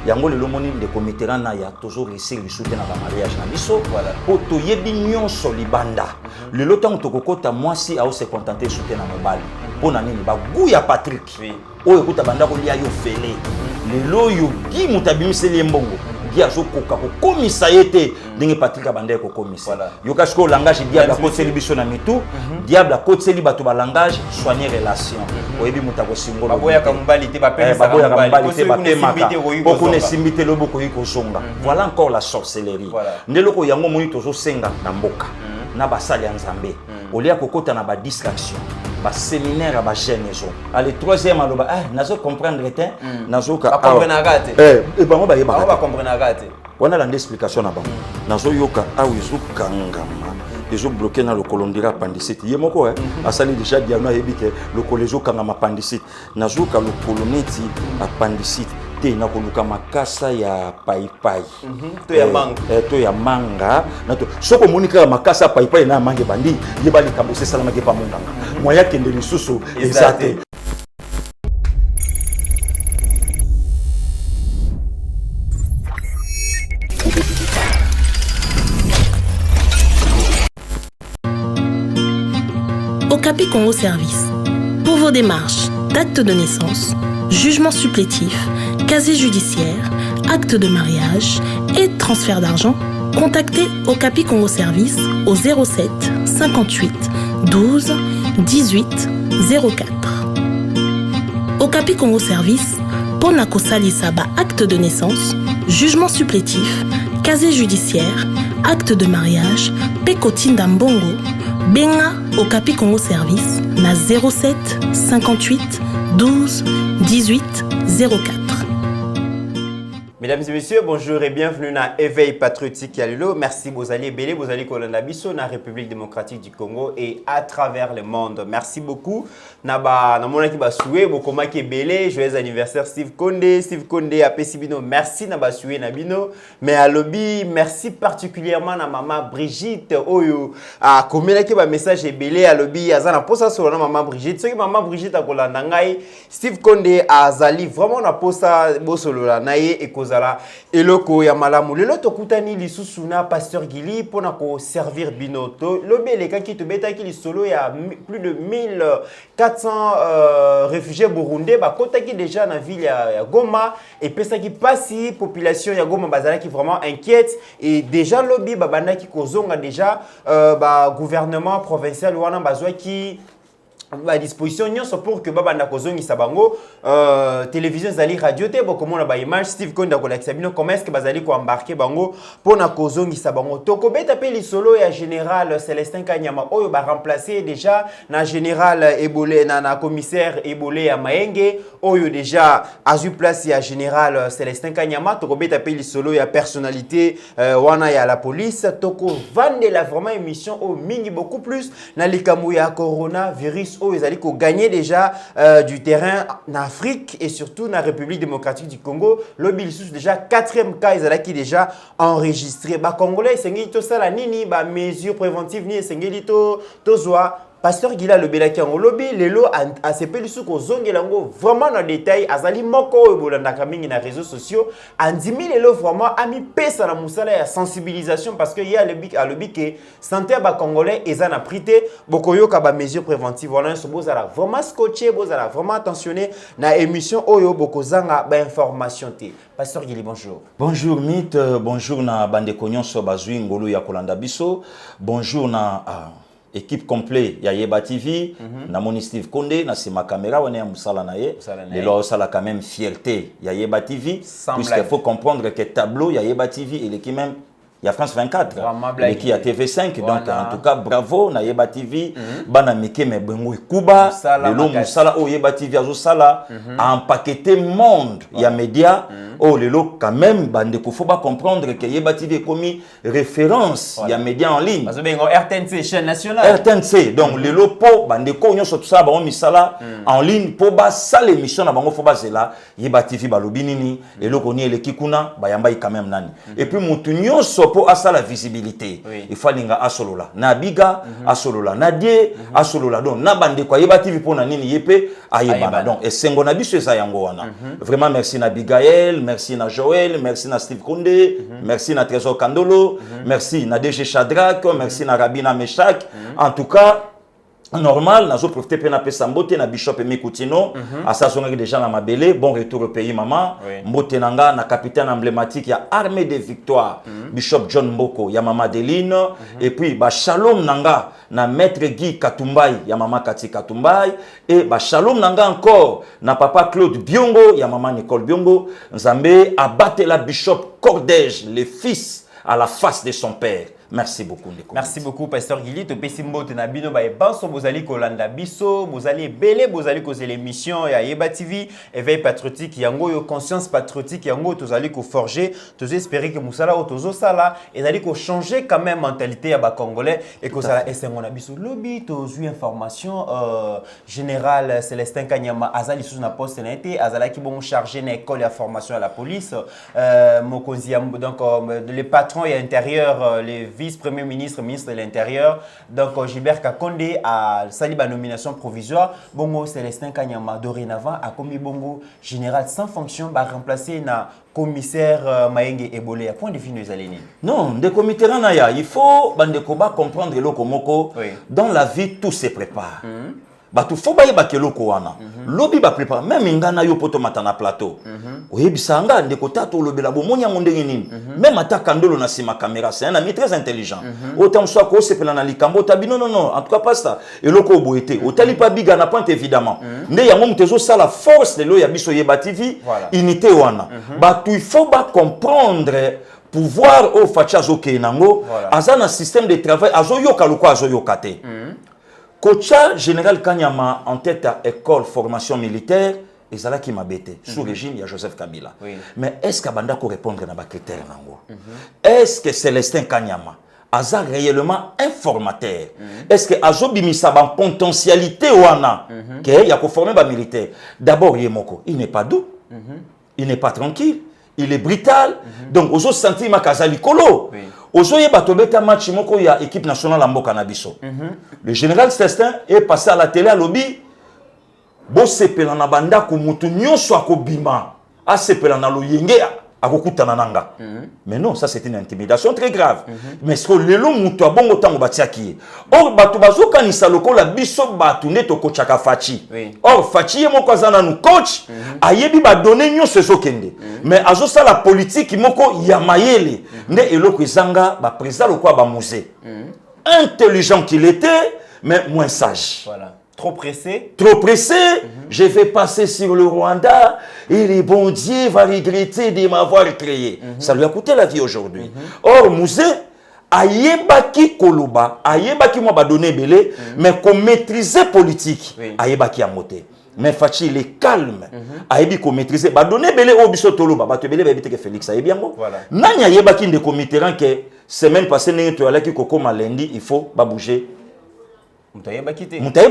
yango le lomoni de commetera na ya toujours réussir le soutien à la mariage na biso voilà po to yebi nyonso libanda le lotango to kokota mwasi au se contenter soutien na mobali po na nini ba guya Patrick oyo kuta banda ko lia yo fele le loyo ki mutabimiseli mbongo azo koka ko komisa yete ndenge Patrick abandé ko komisa yo kashiko langage diable ko tseli biso na mitu diable ko tseli bato ba langage soigner relation oyebi mutako singolo baboya ka mbali te ba pesa baboya ka mbali te ba temaka boko ne simbite loboko yiko songa voilà encore la sorcellerie ndeloko yango moni tozo senga na mboka na basali ya nzambe olia kokota na ba distraction ba séminaire ba jeune zo allez troisième aloba nazo comprendre te nazo ka comprendre agate et bango ba yeba ba comprendre agate on a l'explication na bango nazo yoka awizo kangama ezo bloqué na le colondira appendicite yemoko asali déjà diagno yebike le colézo kangama appendicite nazo ka le coloneti appendicite te na koluka makasa ya paipai to ya manga na to soko monika makasa paipai na mange bandi yebali kambo salama ke pa monganga moya kende lisusu ezate. Okapi Congo Service. Pour vos démarches d'acte de naissance, jugement supplétif, casier judiciaire, acte de mariage et transfert d'argent, contactez Okapi Congo Service au 07 58 12 18 04. Okapi Congo Service, Ponako Salisaba acte de naissance, jugement supplétif, casier judiciaire, acte de mariage, Pekotinda Mbongo, Benga Okapi Congo Service na 07 58 12 18 04. Mesdames et messieurs, bonjour et bienvenue dans Éveil Patriotique Yalilo. Merci Bozali Belé, Bozali Kolanda Bisso, dans la République démocratique du Congo et à travers le monde. Merci beaucoup. Naba, na mona ki basoué, bokoma ki belé, joyeux anniversaire Steve Condé a Pessibino. Merci na basoué na bino. Mais à lobby, merci particulièrement na maman Brigitte Oyo. A komela ki ba message e belé à lobby, azana posa solo na maman Brigitte. Ce que maman Brigitte a kolanda ngai, Steve Condé azali vraiment na posa bo solo la naye e kozala eloko ya malamu. Lelo tokutani lisusu na pasteur Gili pona ko servir binoto. Lobby eleka ki tobeta ki lisolo ya plus de 1400 réfugiés burundais ba kota ki déjà na ville ya Goma et pesa ki pasi population ya Goma bazala ki vraiment inquiète et déjà lobby ba banda ki kozonga déjà ba gouvernement provincial wana bazwa ki à disposition nyonso pour que baba ndakozongi sabango télévision zali radio te bokomona ba image Steve Konda ko lakisa bino comment est-ce que bazali ko embarquer bango pona kozongi sabango toko beta pe lisolo ya général Célestin Kanyama oyo ba remplacer déjà na général Ebolé na commissaire Ebolé ya Maenge oyo déjà azu place ya général Célestin Kanyama toko beta pe lisolo ya personnalité wana ya la police toko vande la vraiment émission au mingi beaucoup plus na likamu ya coronavirus ils allaient gagner déjà du terrain en Afrique et surtout dans la République démocratique du Congo. Le Bilsus déjà 4e cas ils allaient qui déjà enregistré. Ba Congolais sengi to sala nini ba mesures préventives ni sengi to zoa pasteur Gila le belaki en lobby lelo a sepé lisu ko zongelango vraiment dans détail azali moko bolanda kamingi na réseaux sociaux andimi lelo vraiment ami pesa na musala ya sensibilisation parce que il y a le bic que santé ba congolais ezana prité bokoyo ka ba mesures préventives wana so bozala vraiment scotché bozala vraiment attentionné na émission oyo bokozanga ba information té pasteur Gili bonjour. Bonjour Mythe, bonjour na bande konyonso bazui ngolo ya kolanda biso, bonjour na équipe complète ya Yeba TV na moni Steve Condé na sima caméra on est musala na ye et là ça la quand même fierté ya Yeba TV puisqu'il faut comprendre que tableau ya Yeba TV il est qui même il y a France 24 et qui a TV5 donc en tout cas bravo na Yeba TV bana mike me bengo kuba le lo musala o Yeba TV azo sala empaqueté monde ya média oh le lo quand même bande ko faut pas comprendre que Yeba TV est commis référence ya média en ligne parce bengo RTNC chaîne nationale RTNC donc le lo po bande ko nyonso tout ça ba misala en ligne po ba sala émission na bango faut ba zela Yeba TV ba lobi nini et lo koni ele kikuna ba yamba quand même nani et puis mutu nyonso nyonso po asa la visibilité il faut linga asolola na biga asolola na die asolola donc na bande kwa yeba TV pona nini yepe ayeba donc et sengo na biso eza yango wana vraiment merci na Bigaël merci na Joël merci na Steve Kondé merci na Trésor Kandolo merci na DG Shadrack merci na Rabina Meshak en tout cas normal nazo profiter pe na pesa mbote na Bishop Emekutino asasonga déjà na mabele bon retour au pays maman mbote nanga na capitaine emblématique ya armée de victoire Bishop John Mboko ya mama Deline et puis ba shalom nanga na maître Guy Katumbai ya mama Kati Katumbai et ba shalom nanga encore na papa Claude Biongo ya mama Nicole Biongo Nzambe abattre la Bishop Cordège le fils à la face de son père. Merci beaucoup. Merci beaucoup, Pasteur Guili. Tu peux simbote na bino ba ebanso bozali kolanda biso, bozali belé, bozali koze l'émission ya Yeba TV, éveil patriotique, yango yo conscience patriotique, yango tozali ko forger, tozo espérer que musala o tozo sala et zali ko changer quand même mentalité ya ba congolais et que ça esengo na biso lobby tozo information générale Célestin Kanyama azali sous na poste na été, azala ki bon chargé na école ya formation à la police, mokonzi donc les patrons et intérieur les vice-premier ministre, ministre de l'Intérieur, donc Gilbert Kakonde a sali la nomination provisoire. Bongo Célestin Kanyama dorénavant a commis bongo général sans fonction, va remplacer na commissaire Maenge Ebolé. À point de vue nous allons. Non, de comité naya, il faut bandekoba comprendre le komoko. Dans la vie tout se prépare. Batu faut baye bakeloko wana lobi ba prépare même ngana yo poto matana plateau oyebisanga ndeko tato lobela bomonya ndenge nini même ataka ndolo na sima caméra c'est un ami très intelligent autant soit ko sepela na likambo tabi non en tout cas pas ça eloko boete otali pa biga na pointe évidemment nde yango mtezo sala force de lo ya biso Yeba TV unité wana batu il faut ba comprendre pouvoir au fachazo kenango azana système de travail azoyoka loko azoyoka te Kocha général Kanyama en tête à école formation militaire et ça là qui m'a bêté sous régime il y a Joseph Kabila. Mais est-ce qu'Abanda ko répondre na ba critères nango? Est-ce que Célestin Kanyama a réellement informateur? Est-ce que azobimisa ba potentialité wana que ya ko former ba militaire? D'abord Yemoko, il n'est pas doux. Il n'est pas tranquille. Il est brutal. Donc ozo senti makazali kolo. Ozoye batobeta match moko ya équipe nationale en Mboka na biso. Le général Célestin est passé à la télé à lobby. Bo sepela na banda ko mutu nyonso akobima. A sepela na loyenge akokutana nanga. Mais non, ça c'est une intimidation très grave. Mais ce que lelo mutu abongo tango batiaki. Or batu bazoka ni saloko la biso batu neto kochaka fachi. Or fachi ye moko azana nu coach ayebi ba donner nyonso ezokende. Mais azosa la politique moko ya mayele. Nde eloko ezanga ba président lokwa ba musée. Intelligent qu'il était mais moins sage. Voilà. Trop pressé. Trop pressé. Je vais passer sur le Rwanda et le bon Dieu va regretter de m'avoir créé. Ça lui a coûté la vie aujourd'hui. Or, Mouzé, ayebaki koloba, ayebaki moi ba donner belé, mais qu'on maîtrisait politique, ayebaki à moté. Mais Fachi, il est calme. Ayebi ko maîtriser. Ba donner belé au biso toloba, ba te belé ba ebite que Félix ayebi yango. Nani ayebaki de comité que semaine passée n'est to alaki koko lundi, il faut ba bouger. Moutaïba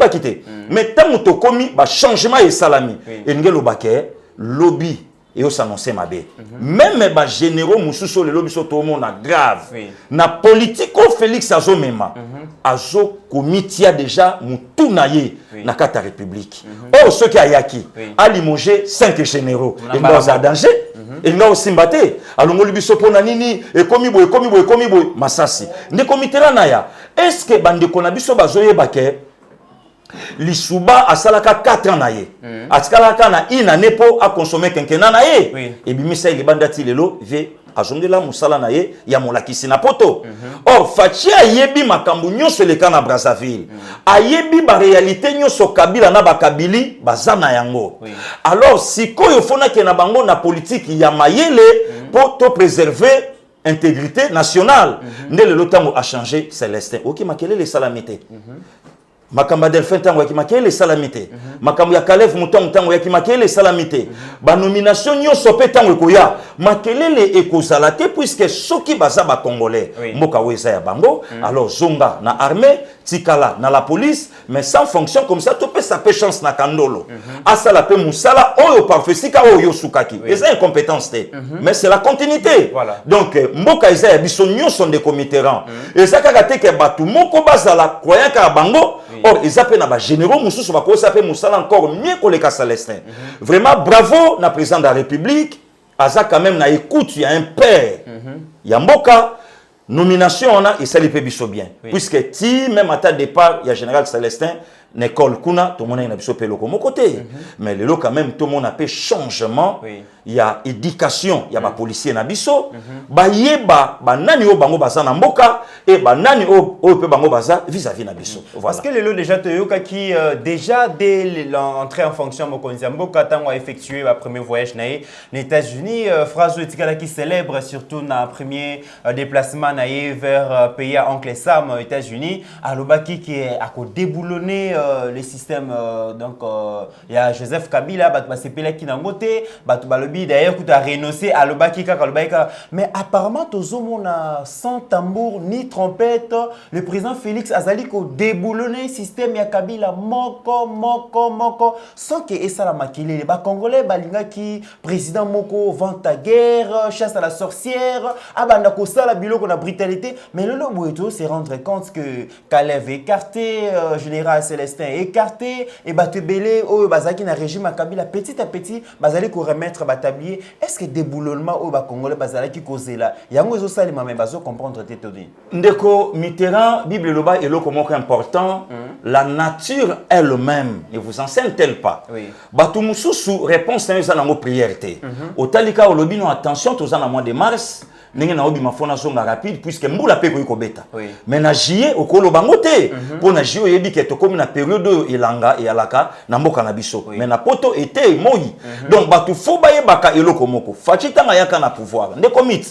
quitté. Mais tant que tu commis ba changement et salami. Et ngelo baké lobby et au s'annoncer ma bé. Même ba généraux mususo le lobby soto na grave. Na politico Félix Azo mema. Azo comité déjà mutu naye na kata république. Or ceux qui ayaki a limogé 5 généraux. Et dans un danger. Et nous aussi mbaté. Alors ngoli biso pona nini et komi boy masasi. Ne comité la naya. Est-ce que bande kona biso bazoye baké Lisuba a salaka 4 ans naye. Atkalaka na ina nepo a consommer quinquennat naye. Et bimisa il bandati lelo ve azongela musala naye ya molakisi na poto. Or Fachi ayebi makambu nyonso leka na Brazzaville. Ayebi ba réalité nyonso Kabila na ba Kabili bazana yango. Alors si koyo fona ke na bango na politique ya mayele pour te préserver intégrité nationale. Ne le lotango a changé Célestin. OK makele les salamité. Makamba Delphin tango ya kimakele salamité. Makambu ya Kalef mutango tango ya kimakele salamité. Ba nomination nyonso pe tango ekoya. Makelele ekozalate puisque soki baza ba congolais. Mboka weza ya bango. Alors zonga na armée, tikala na la police, mais sans fonction comme ça to peut pesa pe chance na kandolo asala pe musala oyo parfait ka oyo sukaki eza incompétence te mais c'est la continuité Voilà. donc mboka eza ya biso nyonso ndeko Mitterrand eza kaka te ke batu moko bazala croyant ka bango or eza pe na ba généraux mususu bakosa pe musala encore mieux koleka Célestin vraiment bravo na président de la République aza quand même na écoute ya un père ya mboka nomination on a et ça lui fait biso bien puisque ti même à ta départ il y a général Célestin Nicole Kuna tout le monde a biso pe loko mon côté mais le lo quand même tout le monde a fait changement il y a éducation il y a ba policier na biso ba yeba ba nani o bango baza na mboka et ba nani o pe bango baza vis-à-vis na biso voilà parce que le lot déjà Toyoka qui déjà dès l'entrée en fonction Mokonzi Mboka tango a effectué le premier voyage naé aux États-Unis phrase etikala qui célèbre surtout na premier déplacement naé vers pays à Oncle Sam aux États-Unis alobaki qui a déboulonné le système donc il y a Joseph Kabila bat basepela ki na ngote bat balobi d'ailleurs qui a renoncé à l'obaki kaka mais apparemment tozomona sans tambour ni trompette le président Félix Azali ko déboulonné système ya Kabila moko sans que esa la makile ba congolais balinga ki président moko vente à guerre chasse à la sorcière abanda ko sala biloko na brutalité mais le loboeto se rendre compte que Kalev écarté général Célestin écarté et batebele au bazaki na régime à Kabila petit à petit bazali ko remettre batablier est-ce que déboulonnement au ba congolais bazalaki kozela yango ezo salima mais bazo comprendre tétodi ndeko Mitterrand Bible loba eloko moko important la nature elle-même ne vous enseigne-t-elle pas batu mususu réponse na za nango prière te otalika olobi no attention tozana mois de mars ndenge na obi mafona songa rapide puisque mbula pe ko beta mais na juillet okolo bango te pour na juillet yebi ke to comme na période elanga et alaka na mboka na biso mais na poto été moi donc batu fo baye baka eloko moko fachita nga yaka na pouvoir ndeko mit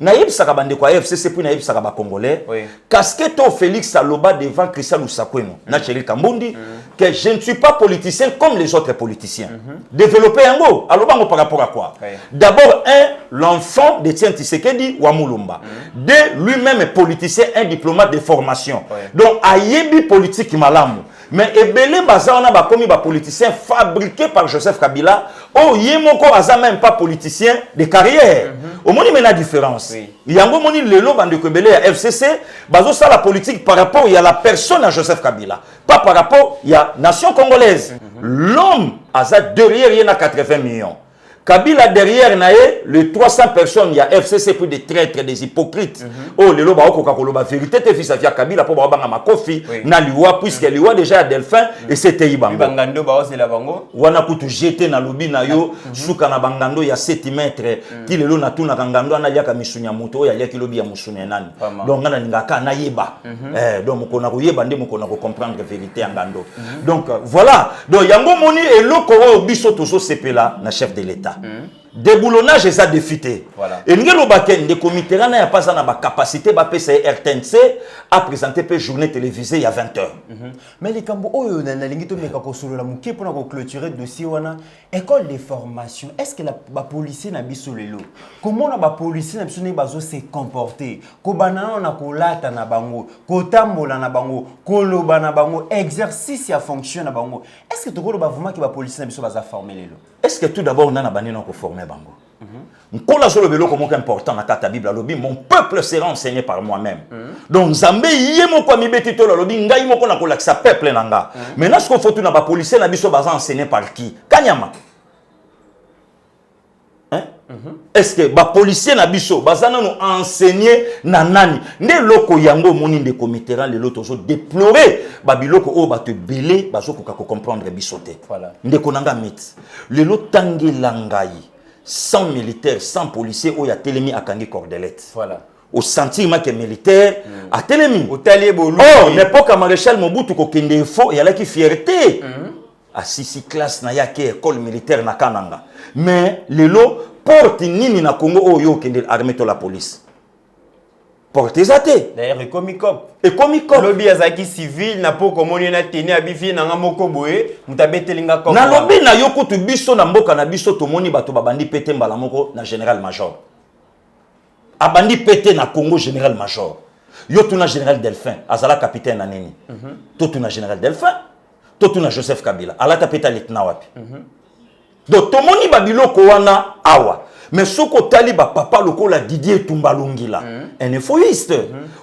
na yebisaka bandeko ya FCC puis na yebisaka ba congolais casquette au Félix Aloba devant Christian Lusakweno na Chéri Kambundi que je ne suis pas politicien comme les autres politiciens développer yango aloba ngo par rapport à quoi d'abord l'enfant de Tien Tshisekedi wa Mulumba deux lui-même est politicien un diplomate de formation donc ayebi politique malamu mais ebele bazana ba komi ba politicien fabriqué par Joseph Kabila oh yemoko aza même pas politicien de carrière au moni mena différence yango moni lelo bande ko ebele ya FCC bazo ça la politique par rapport il y a la personne à Joseph Kabila pas par rapport il y a nation congolaise l'homme aza derrière il y a 80 millions Kabila derrière nae les 300 personnes il y a FCC plus des traîtres des hypocrites oh lelo ba okoka koloba vérité te fils à Kabila pour ba banga makofi na liwa puisque liwa déjà à Delphin et c'était ibango bangando ba ose la bango wana kutu jeter na lobi na yo suka na bangando ya 7 mètres ki lelo na tuna kangando na liaka misunya moto ya liaki lobi ya musunya nani donc ngana ngaka na yeba donc mokona ko yeba nde mokona ko comprendre vérité ya ngando donc voilà donc yango moni eloko o biso tozo sepela na chef de l'état déboulonnage et ça défité et ngelo baken de comité na ya pas na ba capacité ba PC RTNC à présenter pe journée télévisée il y a 20h mais les kambo oyo na lingi to meka ko solo la muke pour na ko clôturer dossier wana école de formation est-ce que la ba policier na biso lelo comment na ba policier na biso ne bazo se comporter ko banana na ko lata na bango ko tambola na bango ko loba na bango exercice ya fonction na bango est-ce que to ko ba vraiment que ba policier na biso baza former lelo est-ce que tout d'abord on a bandi na ko former bango nkola solo beloko moko important na kata Bible alobi mon peuple sera enseigné par moi-même donc Nzambe yemo kwa mibeti to alobi ngai moko na kolakisa peuple nanga maintenant ce qu'on faut tout na ba policier na biso baza enseigné par qui Kanyama est-ce que ba policier na biso baza nanu enseigné na nani nde loko yango moni de comité le loto so déplorer ba biloko o ba te belé bazo ko comprendre bisoté voilà ndeko nanga mit le lotangela ngai sans militaires, sans policiers, où il y a Télémi à Kangi Cordelette. Voilà. Au sentiment que militaire à Télémi. Au talier Bolou. Oh, l'époque à Maréchal Mobutu ko kende fo, il y a là qui fierté. À sisi classe na yake école militaire na Kananga. Mais le lot porte nini na Congo o yo kende armée to la police. Porte zate. D'ailleurs, et comicop. Et comicop. Lobby azaki civil na po komoni na teni abifi na moko boye, mutabetelinga comme. Na lobby na yoko tu biso na mboka na biso to moni bato babandi pété mbala moko na général major. Abandi pété na Congo général major. Yo tuna général Delphin, azala capitaine na nini. To tuna général Delphin. totuna Joseph Kabila alata peta lieutenant wapi donc tomoni babiloko wana awa mais soko tali ba papa lokola Didier Tumbalongila un infoïste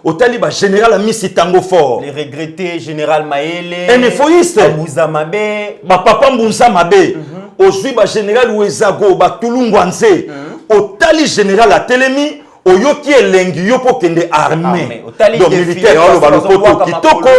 otali ba général Amisi Tango Fort les regrettés général Maele un infoïste Mbunza Mabe ba papa Mbunza Mabe ozui ba général Wezago ba Tulungwanze otali général Atelemi oyoki elengi yo po kende armée donc militaire alo balopoto kitoko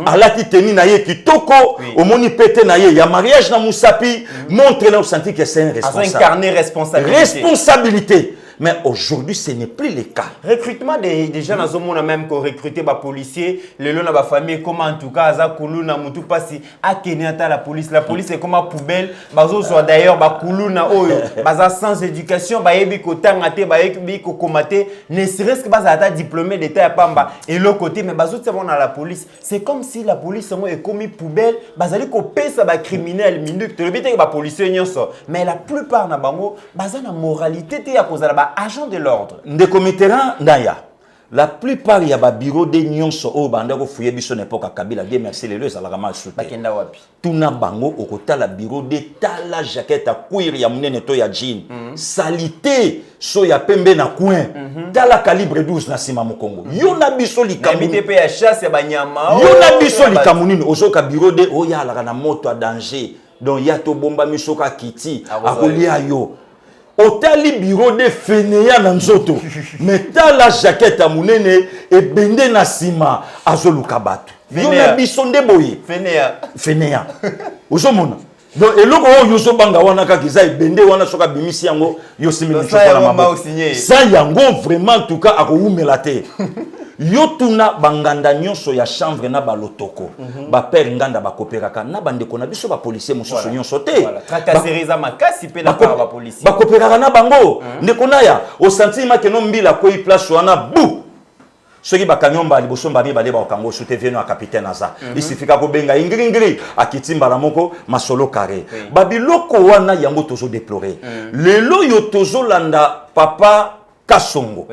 alati teni na ye kitoko omoni pete na ye ya mariage na Musapi montre na senti que c'est un responsable incarner responsabilité mais aujourd'hui ce n'est plus le cas recrutement des gens dans monde même ko recruter ba policier le long na ba famille comment en tout cas aza kuluna mutu pasi a Kenyatta la police est comme poubelle bazo soit d'ailleurs ba kuluna oyo baza sans éducation ba yebi ko tangate ba yebi ko komate ne serait-ce que baza ata diplômé d'état ya pamba et l'autre côté mais bazo tellement dans la police c'est comme si la police est comme poubelle bazali ko pesa ba criminel minute to le bité ba policier nyonso mais la plupart na bango baza na moralité te ya kozala ba agent de l'ordre. Ndeko Mitterrand naya. La plupart ya ba bureau de nyonso o banda ko fuye biso n'époque Kabila Dieu merci les deux ala kama soute. Bakenda wapi. Tuna bango okota la bureau de tala jaquette à cuir ya munene to ya jean. Salité so ya pembe na coin. Tala calibre 12 na sima mokongo. Yo na biso likamu. MTP ya chasse ya banyama. Yo na biso likamunini ozoka bureau de o ya ala na moto a danger. Donc ya to bomba misoka kiti akolia yo. Otali bureau de fainéant na nzoto mais tala jaquette amunene e bende na sima azoluka bato yo na biso nde boye fainéant ozomona donc eloko oyo yoso banga wana kaka eza ebende wana soka bimisi yango yo simili chokola mabo ça yango vraiment en tout cas akoumela te yo tuna banganda nyonso ya chambre na balotoko ba père nganda ba koperaka na bandeko na biso ba policier mosusu nyonso te tracasserie makasi pe na ba policier ba koperaka na bango ndeko na ya au sentiment que no mbila ko i place wana bu soki ba kanyomba liboso mba mibale ba okango soute veno a capitaine aza isifika ko benga ingringri akitimba la moko masolo carré ba biloko wana yango tozo déplorer lelo yo tozo landa papa Kasongo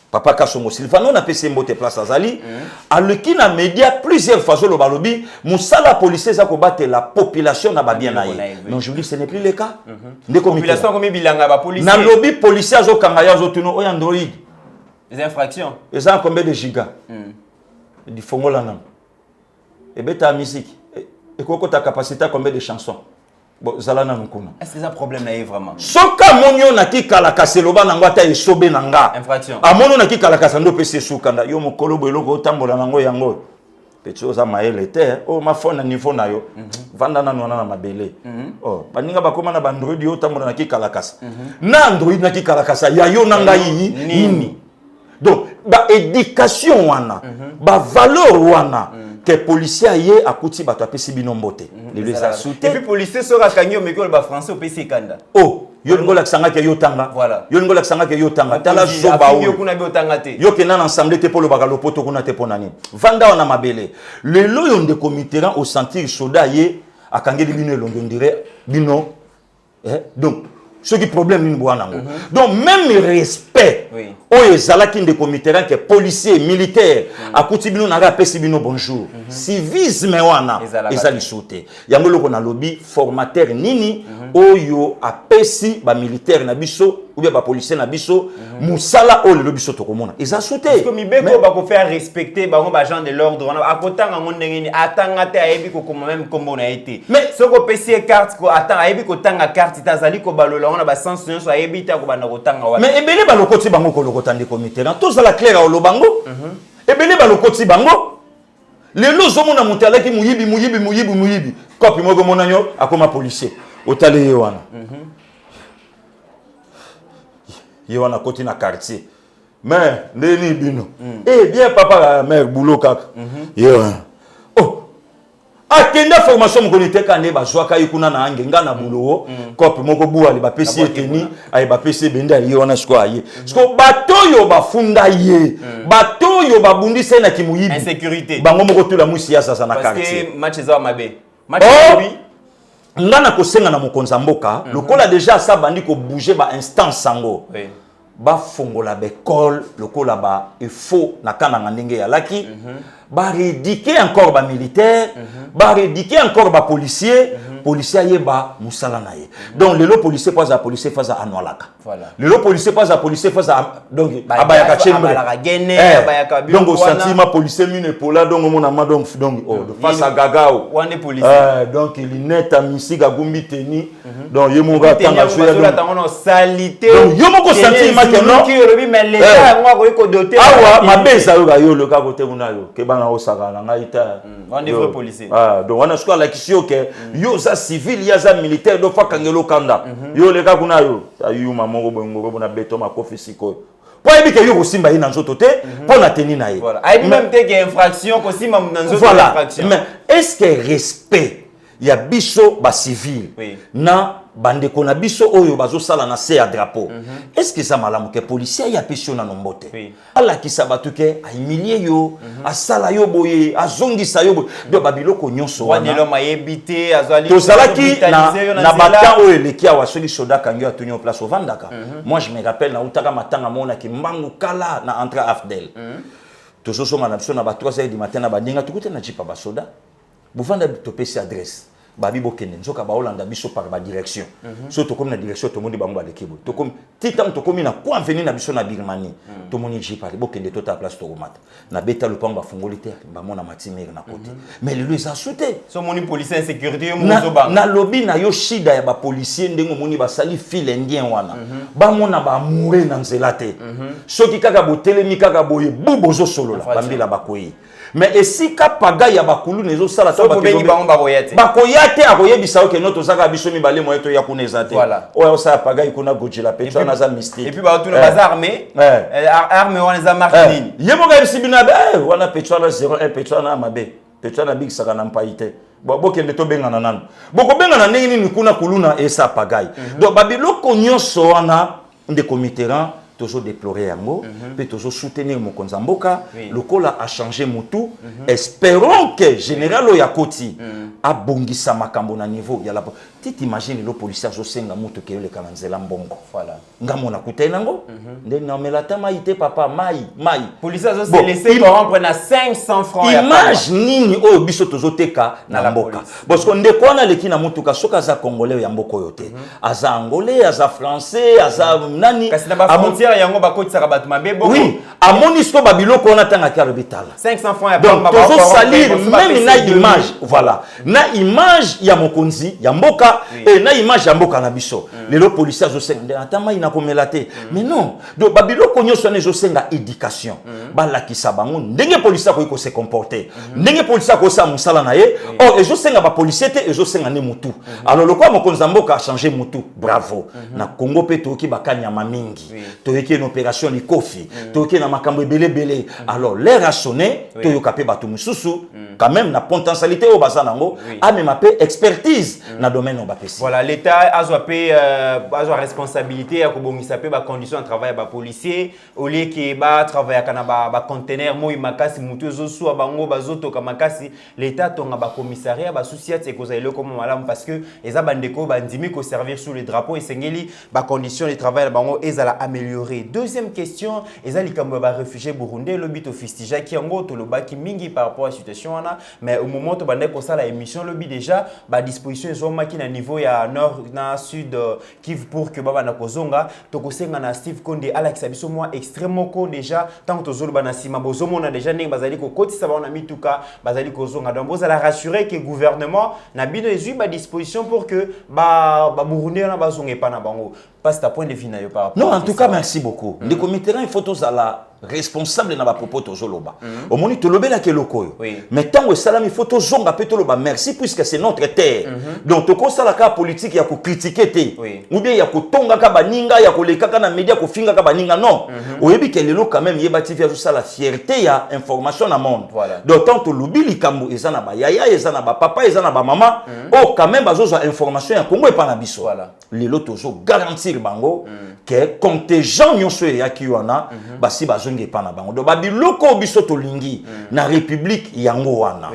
Papa Kasongo Silvano na pesi mbote place azali aleki na média plusieurs fois le balobi musala policier za ko battre la population na ba bien na ye non je dis ce n'est plus le cas ndeko population comme bilanga ba policier na lobby policier zo kanga ya zo tuno o Android les infractions ils ont combien de gigas du fongola nam et beta musique et koko ta capacité combien de chansons bon zalana nkuna est-ce que ça problème na vraiment soka monyo na kikala kaseloba na ngwata esobe na nga infraction amono na kikala kasando pese sukanda yo mokolo boloko otambola nango yango petso za maele te o mafona niveau na yo vanda na nwana na mabele oh baninga bakoma na bandroid yo otambola na kikala kasa na android na kikala kasa ya yo na ngai nini donc ba éducation wana ba valeur wana que policier yé akuti bato apesi bino mbote les asouté et puis policier sera kanyo mekolo ba français au PC kanda oh yo ngola kisanga ke yo tanga voilà yo ngola kisanga ke yo tanga tala zoba yo kuna bi otanga te yo ke na ensemble te polo bakalo poto kuna te ponani vanda wana mabele le loyo de comité au sentir soda yé akangeli bino elondo ndire bino donc ce qui problème ni bwana ngo donc même respect oyo ezalaki ndeko mitterrand que policier militaire akuti bino na rapesi bino bonjour civisme wana ezali soute yango loko na lobby formateur nini oyo apesi ba militaire na biso ou bien ba policier na biso musala oyo le biso tokomona eza soute parce que mibeko ba ko faire respecter ba agent de l'ordre wana akotanga ngondenge ni atanga te ayebi ko comme même kombo na été mais soko pesi carte ko atanga ayebi ko tanga carte tazali ko balola wana ba sens nyonso ayebi ta ko bana ko tanga wana mais ebele balokoti bango ko lokotande comité na tous la claire au lobango ebele balokoti bango lelo zomona mutalaki muyibi kopi moko monanyo akoma policier otale yewana yewana koti na quartier mais ndeni bino eh bien papa mère boulot kaka yewana oh akenda formation mokonite kande bazwaka yikuna na angenga na bulo kopi moko buwa li bapesi eteni ay bapesi benda yewana siko aye siko bato yo bafunda ye bato yo babundisa na kimuyibi insécurité bango moko tula musi sasa na quartier parce que match za mabe match bi ngana ko senga na mokonza mboka lokola déjà ça bandi ko bouger ba instance sango ba fongola bekol lokola ba e faux na kana ndenge ya laki ba rédiquer encore ba militaire ba rédiquer encore ba policier policier yeba musala na ye donc le policier pas à policier face à anwalaka voilà le policier pas à policier face à donc abayaka chembre donc au sentiment policier mine pola donc mon ama donc face à gagao wane policier donc il net à misiga gumbi teni donc yemo ga tanga so donc salité donc yomo ko sentiment que non qui rebi mais l'état moi ko doter awa mabeza yo le ka kote munayo ke bana osaka na ngaita on est vrai policier donc on a ce la question que yo ça civil ya za militaire do fa kangelo kanda yo le ka kunayo ayuma mongo bongo na beto makofi siko po ebi ke yo ko simba ina nzoto te po na teni na ye voilà ai même te que infraction ko simba na nzoto voilà infraction mais est-ce que respect ya biso ba civil na bande kona biso oyo bazo sala na se ya drapeau est-ce que ça malamu ke policier ya pesio na nombote ala kisabatu ke a humilier yo a sala yo boye a zongisa yo boye do babiloko nyonso wana lo mayebité azali to salaki na bata oyo lekia wa soli soda kanyo atunyo place au vandaka moi je me rappelle na utaka matanga mona ki mbangu kala na entre afdel to soso na biso na ba 3h du matin na bandinga tukuta na jipa ba soda buvanda to pesi adresse babi bokende nzoka ba Hollande biso par ba direction so to comme na direction to moni bango ba lekebo to comme titam to comme na quoi venir na biso na Birmanie to moni ji par bokende to ta place to romata na beta le pamba fungoli terre ba mona matimere na côté mais le les a sauté so moni policier insécurité yo mozo ba na lobby na yo shida ya ba policier ndengo moni ba sali fil indien wana ba mona ba mourir na nzela te soki kaka botelemi kaka boye bubozo solo la bambila bakoyi mais esika paga ya bakulu nezo sala to bakoyate akoyebisa oke noto saka biso mibale moyo to ya kuneza te oyo sa paga ikuna gojila petra na za mystique et puis ba tuna baza armée armée wana za martini yemo ga bisibina wana petra na 01 petra na mabe petra na big saka na mpaite bokende to bengana nanu boko bengana ndenge nini kuna kuluna esa pagai donc babiloko nyonso wana ndeko Mitterrand toujours déplorer yango puis toujours soutenir mokonza mboka lokola a changé mutu espérons que général Oyakoti a bongisa makambo na niveau ya la tu t'imagines le policier zo senga mutu ke le kananzela mbongo voilà ngamo na kutena ngo ndeni na melata maite papa mai policier zo se laisser corrompre na 500 francs image nini oyo biso tozoteka na mboka parce que ndeko na leki na mutu ka soka za congolais ya mboko yote aza angolais aza français aza nani yango bakotisaka bato mabe boko oui amoni sto babiloko na tanga ka robitala 500 francs ya donc tozo salir même na image voilà na image ya mokonzi ya mboka et na image ya mboka na biso lelo policier zo senga atama ina komela te mais non donc babiloko nyoso ne zo senga éducation balakisa bango ndenge policier ko se comporter ndenge policier ko sa musala na ye or ezo senga ba policier te ezo senga ne mutu alors le quoi mokonzi ya mboka a changé mutu bravo na Congo pe toki bakanya mamingi toki une opération ni kofi toki na makambo belé alors l'air a sonné toyoka pe batu mususu quand même na potentialité au bazanango a même appelé expertise na domaine au bapesi voilà l'état a responsabilité à kobongisa pe ba conditions de travail ba policier au lieu que ba travailler kana ba conteneur moi makasi mutu zosu bango bazoto ka makasi l'état tonga ba commissariat ba souciat et cause ile comme malamu parce que eza bandeko bandimi ko servir sous le drapeau et sengeli ba conditions de travail bango ezala améliorer. Deuxième question, ezali kamba ba réfugié burundais le bito fistija ki yango to lobaki mingi par rapport à la situation wana mais au moment to bande ko ça la émission le bi déjà ba disposition zo maki na niveau ya nord na sud Kivu pour que baba na kozonga to kosenga na Steve Konde Alex biso moi extrêmement ko déjà tant to zolo bana sima bozomo na déjà ndenge bazali ko kotisa ba na mituka bazali kozonga donc vous allez rassurer que gouvernement na bino ezui ba disposition pour que ba burundais na bazonga pa na bango passe ta point de vue na yo par rapport. Non en tout cas merci beaucoup. Ndeko Mitterrand il faut tous à la responsable na ba propos tozoloba. Au moni tolobela ke lokoyo. Mais tant que salam il faut tozonga pe toloba merci puisque c'est notre terre. Donc toko sala ka politique ya ko critiquer te. Ou bien ya ko tonga ka baninga ya ko leka ka na média ko finga ka baninga non. Oyebi ke lelo quand même yeba tivia so la fierté ya information na monde. Donc tant to lobi likambo ezana ba yaya ezana ba papa ezana ba maman oh quand même bazo information ya Congo e pa na biso. Lelo tozo garantir bango que contingent nyonso ya kiwana basi bazonge pa na bango do babiloko biso to lingi na république yango wana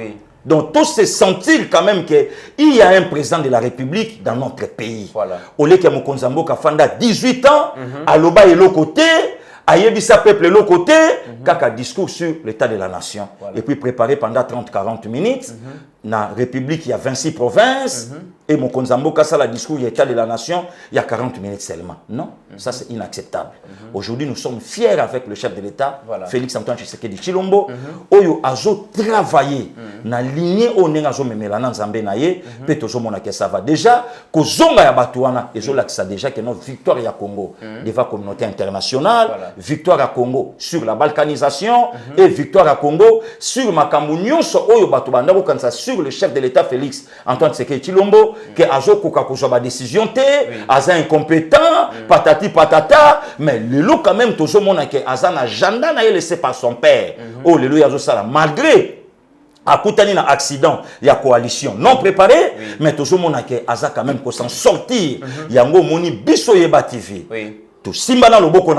Donc, tous se sentir quand même qu'il y a un président de la République dans notre pays. Voilà. Au lieu que Mokonzambo Kafanda 18 ans, à l'Oba et l'autre côté, à Yebisa peuple l'autre côté, kaka discours sur l'état de la nation. Voilà. Et puis préparé pendant 30-40 minutes, dans la République, il y a 26 provinces, et Mokonzambo Kassa la discours de l'état de la nation, il y a 40 minutes seulement. Non, ça c'est inacceptable. Aujourd'hui, nous sommes fiers avec le chef de l'État, Félix Antoine Tshisekedi Tshilombo, Oyo Azo travaillé dans la lignée au Nengazo Memelana Nzambe Naye, Petozo Monake ça va déjà, Kozonga ya Batouana, et ça déjà que notre victoire ya Congo devant la communauté internationale, victoire à Congo sur la balkanisation, et victoire à Congo sur Makamounion, Oyo Batouana, sur le chef de l'État Félix Antoine Tshisekedi Tshilombo, que Azo Kokakozoba décision T, Aza incompétent, patati patata, mais le lot quand même, Tozo Monake, Aza n'a jamais laissé par son père. Oh, le lot Azo Sala, malgré à Koutani na accident, il y a coalition non préparée, mais toujours mon aké, Aza quand même pour s'en sortir. Yango Moni Biso Yeba TV. Tout Simba na loboko,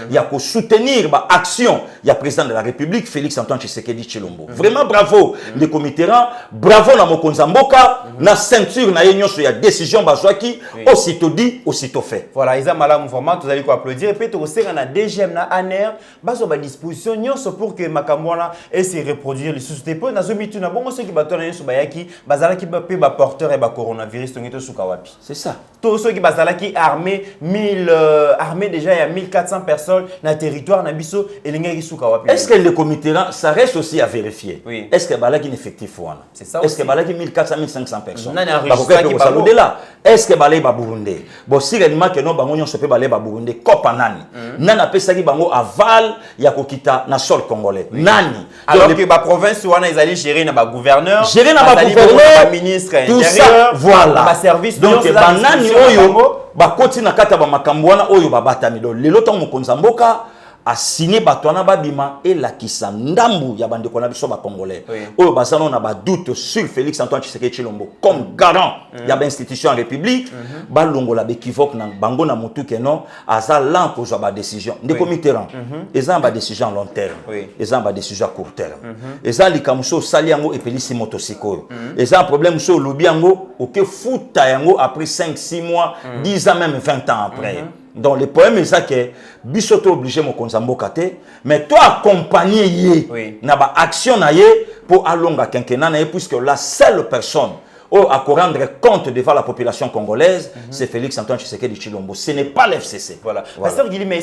il y a pour soutenir l'action. Il y a président de la République, Félix Antoine Tshisekedi Tshilombo. Vraiment bravo, les comités, bravo na Mokonzamboka, na ceinture na yenyo sur la décision bazwaki, aussitôt dit, aussitôt fait. Voilà, ils ont mal mouvement, vous allez applaudir. Et puis, tu sais, on a DGM na ANER, baso ba disposition, pour que Makamwana ait se reproduire les sociétés. Pour na zomi tu na bon ceux qui battent na yenso bayaki, bazala qui ba porteur et ba coronavirus, to ngeto sukawapi. C'est ça. Tous ceux qui bazala qui armé 1000 armée déjà il y a 1400 personnes dans le territoire Nabiso et les Sukawapi. Est-ce que le comité ça reste aussi à vérifier? Oui. Est-ce que balaki est effectif ou c'est ça? Est-ce que balaki 1400 1500 personnes? Non, non, là. Est-ce que balai ba Burundi? Bon si réellement que non bango nyon se peut balai ba Burundi kopa nani. Nana pesaki bango aval ya kokita na sol congolais. Nani. Alors que ba province wana ils allaient gérer na ba gouverneur, gérer na ba gouverneur, ministre tout ça voilà. Ba service donc banani oyo ba koti na kata ba makambo wana oyo ba batami do lelo to Mokonzamboka a signé batwana babima et la kisa ndambu ya bande kona biso ba congolais oyo basano na ba doute sur Félix Antoine Tshisekedi Tshilombo comme garant ya ba institution en république ba longola bekivoque na bango na mutu ke non aza lan ko ba décision de comité rang eza ba décision long terme eza ba décision court terme eza likamuso sali yango epelisi motosiko eza problème so lobi yango oke futa yango après 5 6 mois 10 ans même 20 ans après. Donc le problème est ça que bisoto obligé Mokonzamboka te mais toi accompagner yé na ba action na yé pour alonga quinquennat na yé puisque la seule personne à rendre compte devant la population congolaise, c'est Félix Antoine Tshisekedi Tshilombo. Ce n'est pas l'FCC. Voilà. Pasteur Guili, mais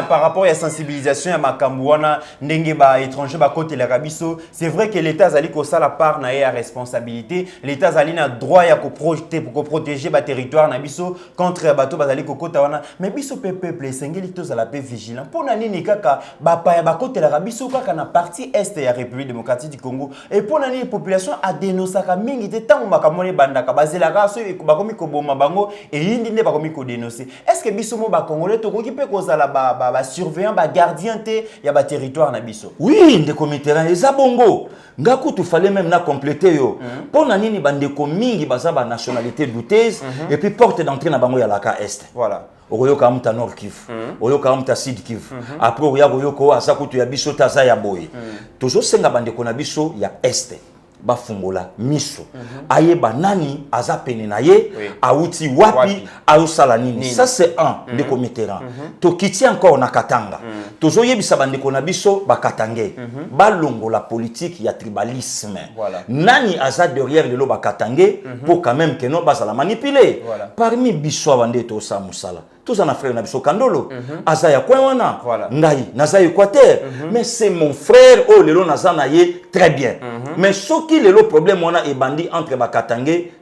par rapport à la sensibilisation à Makambouana, Ndengeba étranger, Bakote Larabiso, c'est vrai que l'État Zali Kosa la part n'a à responsabilité. L'État Zali n'a droit à projeter pour protéger le territoire Nabiso contre Bato Bazali Koko Tawana. Mais Biso peuple, Sengeli Toza la paix vigilant. Pour Nani Kaka, Bakote Larabiso, Kaka na partie est de la République démocratique du Congo. Et pour Nani, la population a dénoncé Mingi de temps Bakamone bandaka bazelaka so bakomi koboma bango et yindi ne bakomi ko dénoncer. Est-ce que biso mo ba congolais to ko ki pe ko sala ba surveillant ba gardien te ya ba territoire na biso? Oui, ndeko mitera eza bongo. Ngaku tu fallait même na compléter yo. Pona nini bandeko mingi baza ba nationalité douteuse et puis porte d'entrée na bango ya laka est. Voilà. Oyoka muta Nord Kivu, oyoka muta Sud Kivu. Après oyoka asa kutu ya biso taza ya boy. Tozo senga bandeko na biso ya est. Bafungola miso ayeba nani aza pene na ye auti wapi ayosala nini. Ça c'est un de comiteran to kiti encore na Katanga tozo yebisa bandeko na biso bakatange balongola politique ya tribalisme nani aza derrière le bakatange pour quand même que non bazala manipuler parmi biso bande to sa musala tous en frère na biso Kandolo aza ya kwana ngai naza Équateur mais c'est mon frère oh lelo naza na ye très bien mais soki lelo problème wana e bandi entre bakatangé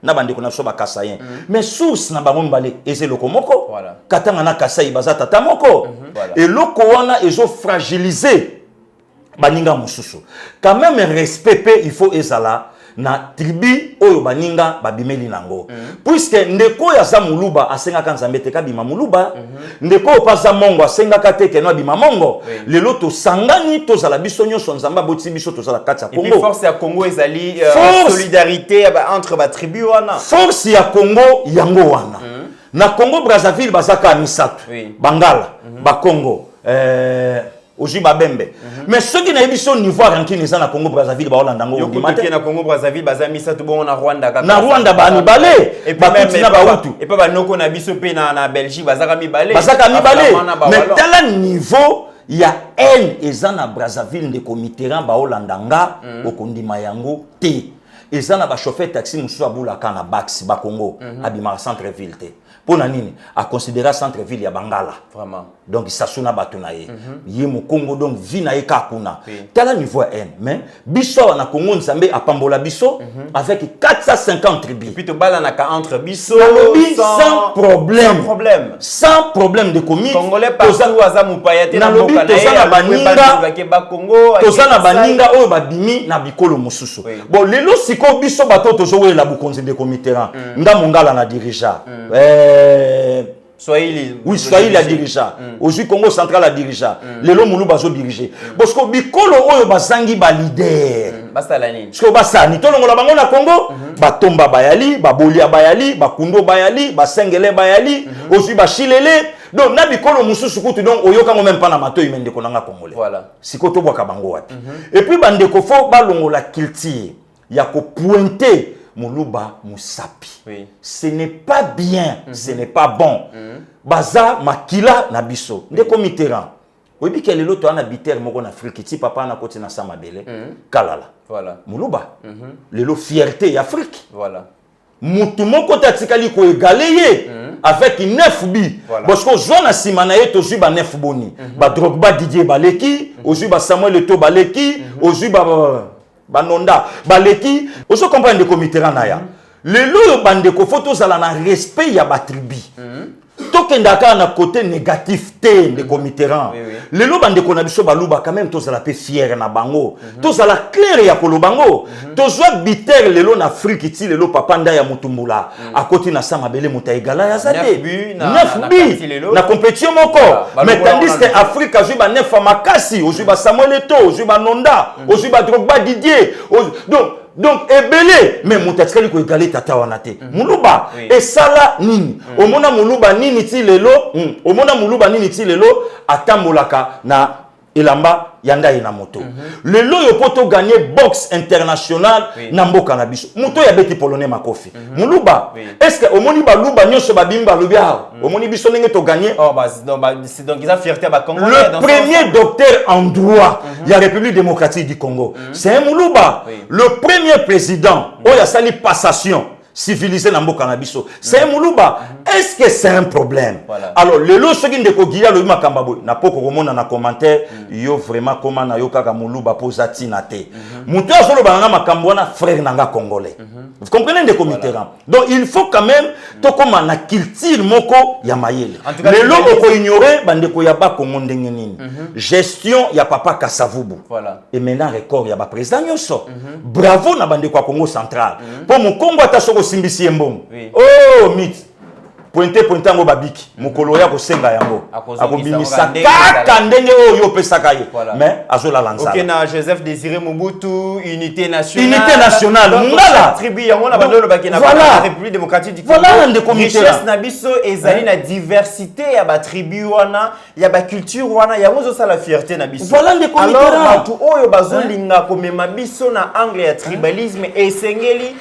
na bandi ko na biso bakasayen mais source na bango mbale eze lokomoko katanga na kasai baza tata moko et loko wana ezo fragiliser baninga mususu quand même respect il faut ezala na tribu oyo baninga babimeli nango puisque ndeko ya za muluba asenga kanzambe te kabima muluba ndeko paza mongo asenga kate ke no bima mongo lelo to sangani to zala biso nyonso nzamba boti biso to zala kati ya Congo. Et puis force ya Congo ezali solidarité entre ba tribu wana. Force ya Congo yango wana. Na Congo Brazzaville bazaka misato. Bangala, ba Congo ozwi babembe mais soki na yebiso niveau ranking eza na Congo Brazzaville ba Holanda ngo ndima te na Congo Brazzaville bazamisa to bon na Rwanda kaka na Rwanda ba mibale ba kuti na ba utu et pas ba noko na biso pe na Belgique bazaka mibale mais tel niveau ya haine eza na Brazzaville de comiteran ba Holanda nga okondima yango te eza na ba chauffeur taxi musu abula kana Bax ba Congo abima centre ville te pona nini a considérer centre ville ya Bangala vraiment donc ça suna batuna ye ye mo Congo donc vina ye kakuna tala niveau haine mais biso na Congo nzambe apambola biso avec 450 tribus et puis to bala na ka entre biso sans problème de commis congolais partout azamu payate na mboka na ye ba Congo tozana baninga oyo babimi na bikolo mususu bon lelo siko biso bato tozowelela bukonzi de comiteran ndamongala na dirigeant Swahili a dirigeant aujourd'hui Congo central a dirigeant lelo mulu bazo diriger parce que bikolo oyo bazangi ba leader basala nini parce que basani tolongola bango na Congo batomba bayali babolia bayali bakundo bayali basengele bayali aujourd'hui bashilele donc na bikolo mususu kutu donc oyoka ngo même pas na mato imende konanga congolais voilà siko to bwaka bango wapi et puis bandeko fo balongola culture ya ko pointer Muluba Musapi. Oui. Ce n'est pas bien, ce n'est pas bon. Baza makila nabiso. Ndeko Mitterrand. Oyebi ke lelo to ana biter moko na Afrique ti papa na koti na Samabele. Kalala. Voilà. Muluba. Lelo fierté d'Afrique. Voilà. Mutu moko tatikali ko égaler avec 9 bi. Parce que zona simana ye to zuba 9 boni. Ba Drogba Didier Baleki, ozuba Samuel Eto'o Baleki, ozuba Banonda baleki oso comprendre de comiteran na ya lelo yo bandeko photo zala na respect ya ba tribu tokenda ka na côté négatif te de comiteran lelo bandeko na biso baluba quand même to zala pe fier na bango to zala clair ya kolobango to zwa biter lelo na Afrique ti lelo papa nda ya mutumbula akoti na Samabele muta egala ya zate 9 bi na compétition moko mais tandis que Afrique a joué ba 9 makasi ozu ba Samuel Eto'o ozu ba Nonda ozu ba Drogba Didier donc ebele mais mutatskali ko égaler tata wana te muluba esala nini omona muluba nini ti lelo omona muluba nini ti lelo atambolaka na elamba yanda ina moto lelo yo poto gagner boxe international na mboka na biso moto ya beti polonais makofi muluba est-ce que omoni baluba nyonso babimba lobia omoni biso ndenge to gagner c'est donc ils ont fierté ba Congo le premier docteur en droit de la République démocratique du Congo c'est un muluba le premier président oya sali passation civilisé na mboka na biso c'est muluba est-ce que c'est un problème alors lelo soki ndeko giya lo makamba boy na poko komona na commentaire yo vraiment comment na yo kaka muluba poza tina te muto azolo banga makambo na frère nanga congolais vous comprenez ndeko Mitterrand donc il faut quand même to koma na culture moko ya mayele lelo oko ignorer bandeko ya ba Congo ndenge nini gestion ya papa Kasavubu et maintenant record ya ba président nyonso bravo na bandeko ya Congo central pour mon Congo atasoko simbisi embongo oh mythe pointe ngo babiki mukolo ya kosenga yango akobimisa kaka ndenge oyo pesaka ye mais azola lanza OK na Joseph Désiré Mobutu unité nationale ngala tribu yango na bandolo bakina la République démocratique du Congo richesse na biso ezali na diversité ya ba tribu wana ya ba culture wana yango zo sala fierté na biso alors batu oyo bazolinga komema biso na angle ya tribalisme esengeli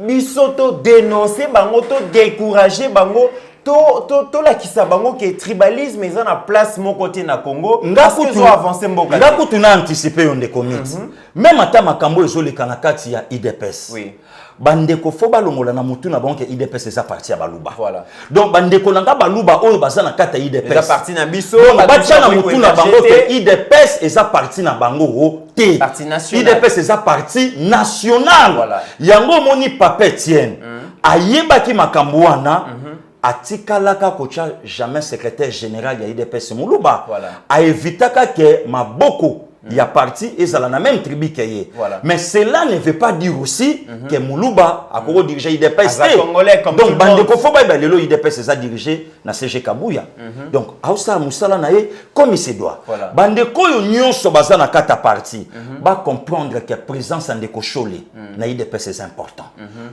biso to dénoncer bango to décourager bango to la kisa bango ke tribalisme eza na place mon côté na Congo parce que zo avancer mboka ngakutu na anticiper yonde comité même ata makambo ezoleka na kati ya IDPS bandeko fo balongola na mutu na bango ke IDPS eza parti ya baluba donc bandeko nanga baluba oyo baza na kata IDPS eza parti na biso batia na mutu na bango ke IDPS eza parti na bango te IDPS eza parti national yango moni Papa Etienne ayebaki makambo wana atikalaka kocha jamais secrétaire général ya IDPS muluba a évitaka ke maboko il y a parti et ça la même tribu qu'il y Voilà. mais cela ne veut pas dire aussi que Moulouba a dirigé IDPS. Congolais comme donc bandeko faut ba lelo IDPS ça dirigé na CG Kabuya. Donc ausa musala na ye comme il se doit. Voilà. Bandeko yo nyonso baza na kata parti ba comprendre que présence ndeko Chole na IDPS c'est important.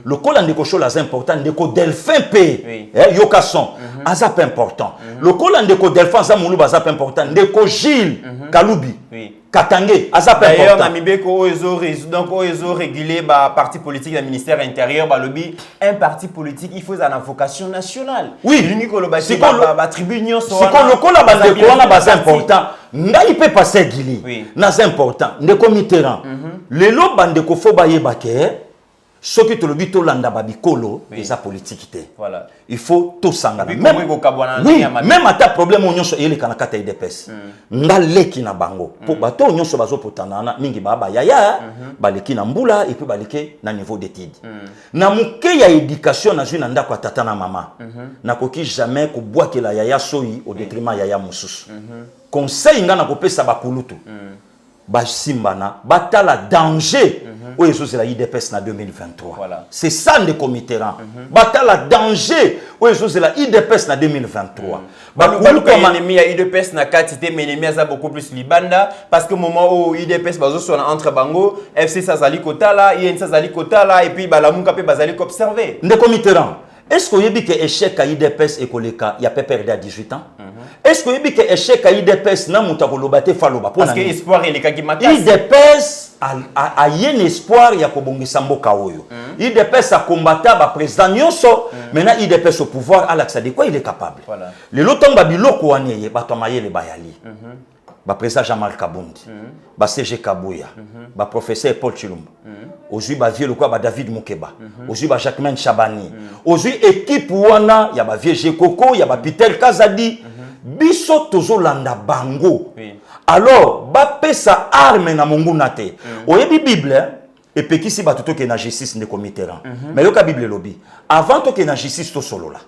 Le col ndeko Chole c'est important, ndeko Delphin P Yokason azap important. Le col ndeko Delphin za Moulouba azap important, ndeko Gilles Kaloubi. Katangé, azap important. D'ailleurs, Namibeko donc oezo régulé ba parti politique du ministère intérieur ba lobby un parti politique il faut une vocation nationale. Oui. L'unique Si ba tribune so le col la bande ko na base important. Ngai peut passer Gili. Oui. Na c'est important. Ndeko Mitterrand. Le lo bande ko fo ba yeba ke ce qui te le dit Landa Babikolo, les politique. Voilà. Il faut tout s'engager. Même à ta problème, on y a les kanakata IDPS. Ngaleki na bango. Pour bateau, on y a bazo potanana, mingi baba yaya, baleki na mbula, et puis baleki na niveau d'études. Na muke ya éducation na zuna ndako tata na mama. Na koki jamais ko bois que la yaya soyi au détriment yaya mususu. Conseil ngana ko pesa bakulutu. Basimbana, batala danger. Où est la IDPS en 2023? Voilà. C'est ça le comité. Batala danger. Où est la IDPS en 2023? L'ennemi a IDPS na quantité, mais l'ennemi a beaucoup plus libanda parce que au moment où IDPS bazo sur entre bango, FC Sazali Kotala, IN Sazali Kotala et puis Balamunga pe bazali observer. Le comité. Est-ce que vous avez dit que l'échec à IDPS et Koleka, il y a pas perdu à 18 ans? Est-ce que vous avez dit que l'échec à IDPS n'a pas été faloba? Parce que l'espoir est le cas IDPS a un espoir, il y a Kobongisa Mboka Oyo. IDPS a combattu le président Nyonso, maintenant IDPS au pouvoir, Alex a dit quoi il est capable. Voilà. Le loton Babiloko Wanyeye, Batomaye le Bayali. Le président Jean-Marc Kabundi, le CG Kabuya, le professeur Paul Chilumba. Aujourd'hui, il y a David Moukeba. Aujourd'hui, il y a Jacquemin Chabani. Aujourd'hui, l'équipe Wana, il y a Vieux Koko, il y a Peter Kazadi. Biso tozo landa bango. Alors, ba pesa arme na mungu nate. Oyebi Bible, et pekisi batuto ke na justice ne comiteran. Mais yoka Bible lobby. Avant to ke na justice to solo là.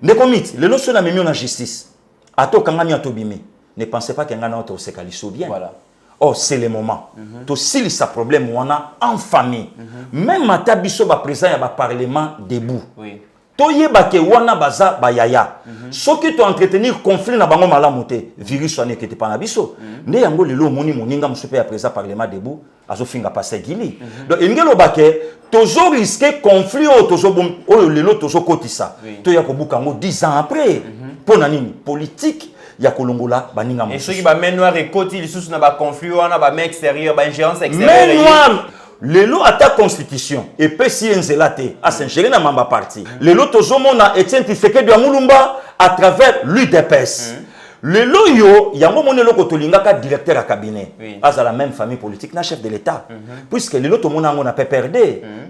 Ne comite, le loso na mimi na justice. Ato kangani atobimi. Ne pensez pas qu'il y a un autre au bien. Voilà. Oh, c'est le moment. To s'il sa problème on a en famille. Même à tabiso ba présent ya ba parlement debout. Oui. Toye ba ke wana baza ba yaya. Ce qui to entretenir conflit na bango malamu te. Virus wane ke te pa na biso. Ne yango lelo moni moninga musupe ya présent parlement debout. Azo finga passer gili. Donc ingelo ba ke tozo risquer conflit o tozo bom o lelo tozo kotisa. To ya ko buka ngo 10 ans après. Pona nini politique ya kolongola baninga mo. Et ceux qui ba main noire et côté ils sous na ba conflit wana ba main extérieur ba ingérence extérieure. Main noire lelo ata constitution et pesi enzelate a s'ingérer na mamba parti. Lelo tozo mona Etienne Tshisekedi ya Mulumba à travers l'UDPS. Lelo yo yango monelo ko tolingaka directeur à cabinet. Asa la même famille politique na chef de l'état. Puisque lelo to mona ngona peut perdre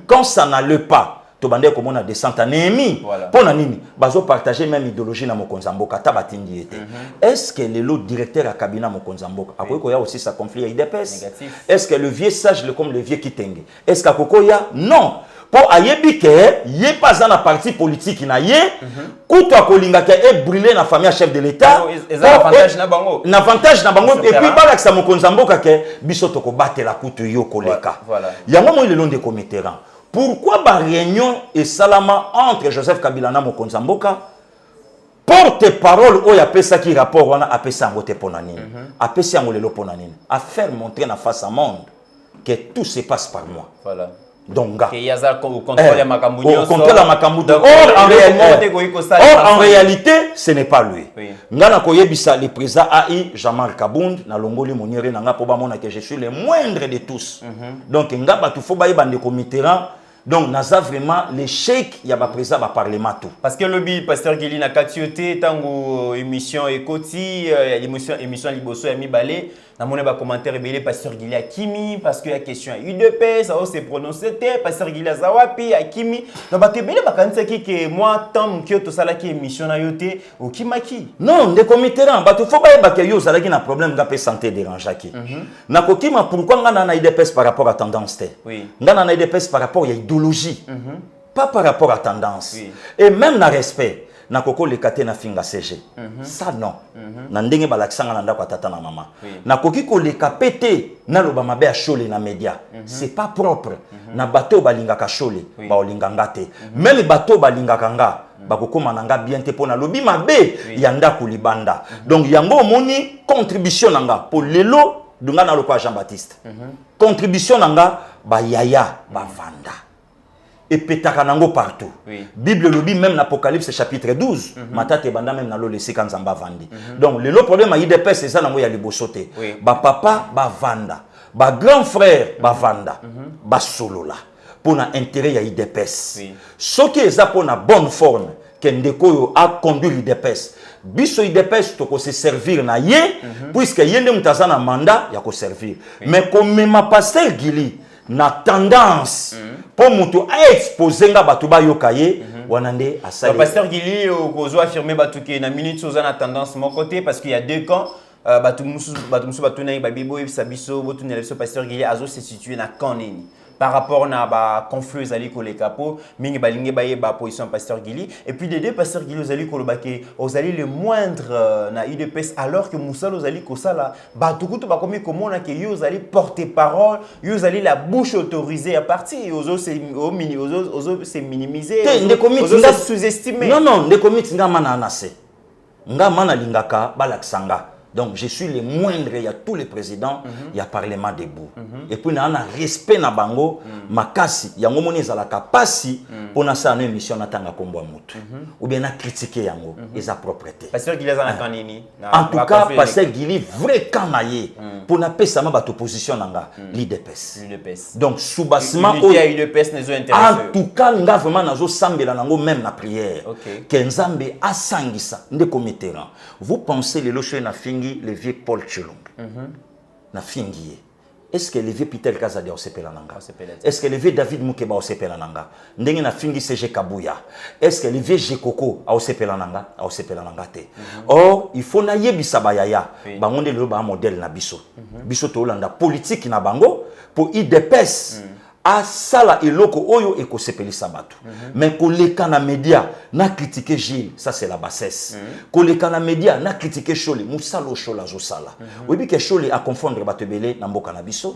quand ça n'allait pas. Tobande comme on a descente à Néhémie. Pour nini bazo partager même idéologie na Mokonzamboka tabatindi était. Est-ce que le lot directeur à cabinet Mokonzamboka akoko ya aussi sa conflit à IDPS? Est-ce que le vieux sage comme le vieux Kitenge? Est-ce qu'akoko ya non? Pour ayebi ke yé pas dans la partie politique na yé kuto akolinga ke e brûler na famille chef de l'état. Avantage na bango. Avantage na bango et puis balak sa Mokonzamboka ke biso toko battre la kutu yo koleka. Voilà. Yango mo le long de comité. Pourquoi la réunion et salama entre Joseph Kabila et Mokonzamboka porte-parole ou a ça qui rapport on a ça ngote ponanine a ça ngolelo ponanine à faire montrer na face à monde que tout se passe par moi. Voilà. Donc que yaza au contrôle la makambu. Au contrôle la makambu. Or en réalité ce n'est pas lui. Ngana koyebisa le président AI Jean-Marc Kabundi na longoli moniere nanga po ba mona que je suis le moindre de tous. Donc ngaba tu faut ba yebande comiteran. Donc, nous avons vraiment l'échec, il y a un président du Parlement. Parce que le pasteur Guili n'a qu'à tuer tant émission Ekoti, émission Liboso et Mibalé. Dans mon commentaire, le pasteur Guili a Kimi, parce qu'il y a question à UDP, ça s'est prononcé, pasteur Guili a Zawapi, à Kimi. Donc, que moi, tant que tout ça, qui émission à Yote, ou Kimaki. Non, des comités, il faut pas que yo ça un problème de santé dérangeant. Nakokima, pourquoi on a IDPS par rapport à tendance? Oui. On a IDPS par rapport à idéologie, pas par rapport à tendance. Oui. Et même dans le respect. na koko le kate na finga CG. Ça non. Na ndenge balakisanga na ndako tata na mama. Na koki ko le kapete na loba mabe a chole na média. C'est pas propre. Na bateau balingaka chole, ba olinganga te. Même bateau balingaka nga, bakokoma nanga bien te pona lobi mabe yanda kulibanda. Donc yango moni contribution nanga pour lelo dunga na lokwa Jean-Baptiste. Contribution nanga ba yaya ba vanda. Et petaka nango partout. Bible lobi même l'Apocalypse chapitre 12. Matate banda même na lo lesi kanzamba vandi. Donc le problème a IDPS c'est ça nango ya libosote. Ba papa ba vanda. Ba grand frère ba vanda. Ba solola. Pour na intérêt ya IDPS. Ce qui est ça pour na bonne forme que ndeko a conduit IDPS. Biso IDPS to ko se servir na ye puisque yende mutaza na mandat ya ko servir. Mais comme ma pasteur Gili na tendance pour mutu a exposer nga batu ba yokaye wanande asali. Pasteur Gili ozo affirmer batu ke na minute soza na tendance mon côté parce qu'il y a deux camps. Batu musu na babibo biso botu na biso pasteur Gili azo se situer na camp nini. Par rapport à ba conflits ali ko les capots mingi balinge baye ba position pasteur Gili et puis les deux pasteurs Gili ozali ko lobake ozali le moindre na IDPS alors que Moussala ozali ko sala ba tukutu ba komi komona ke yo ozali porter parole yo ozali la bouche autorisée à partir ozo c'est minimiser ozo sous-estimer non ndeko mitinga mana anase nga mana lingaka balaksanga. Donc je suis le moindre, il y a tous les présidents, il y a parlement debout. Et puis il y a un respect na bango, makasi, il y a un moment où la capacité pour na sa émission na tanga kombo mutu. Ou bien na critiquer yango, et sa propreté. Pasteur Gili za na kanini. En tout cas, pasteur Gili vrai kanaye pour na pesa ma bato position nanga l'IDPS. Donc sous bassement au IDPS nezo intéressé. En tout cas, nga vraiment nazo sambela nango même na prière. Que Nzambe asangisa ndeko mitera. Vous pensez les lochés na fingi le vieux Paul Tchilong na fingi. Est-ce que le vieux Peter Kazadi a osepela nanga? Est-ce que le vieux David Mukeba a osepela nanga? Ndenge na fingi CG Kabuya. Est-ce que le vieux Jekoko a osepela nanga? A osepela nanga te. Or, il faut na yebisa bayaya. Bangonde le ba modèle na biso. Biso to landa politique na bango pour IDPS. A sala eloko oyo eko sepelisa bato. Mais koleka na média na critiquer Gilles, ça c'est la bassesse. Koleka na média na critiquer Chole, musalo Chola zo sala. Obi ke Chole a confondre bato belé na mboka na biso.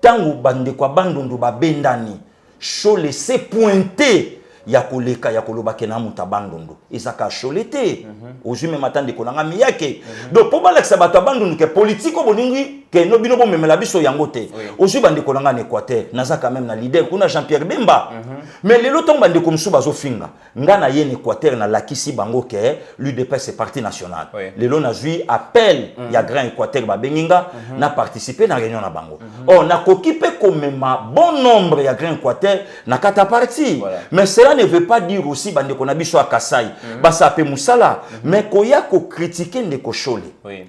Tangu bande kwa bandundu ba bendani. Chole s'est pointé ya koleka ya kolobake na muta bandundu. Ezaka Chole te. Ojume matande konanga miyake. Donc pour balakisa bato bandundu ke politiko boningi que no bino bon memela biso yango te ozu bande ko nanga en Équateur naza quand même na leader kuna Jean-Pierre Bemba mais les loto bande ko msuba zo finga nga na ye en Équateur na lakisi bango ke l'UDPS c'est parti national les lo na zui appel ya grand Équateur ba benginga na participer na réunion na bango na kokipe ko mema bon nombre ya grand Équateur na kata parti mais cela ne veut pas dire aussi bande ko na biso a Kasai ba sa pe musala mais ko ya ko critiquer ndeko Chole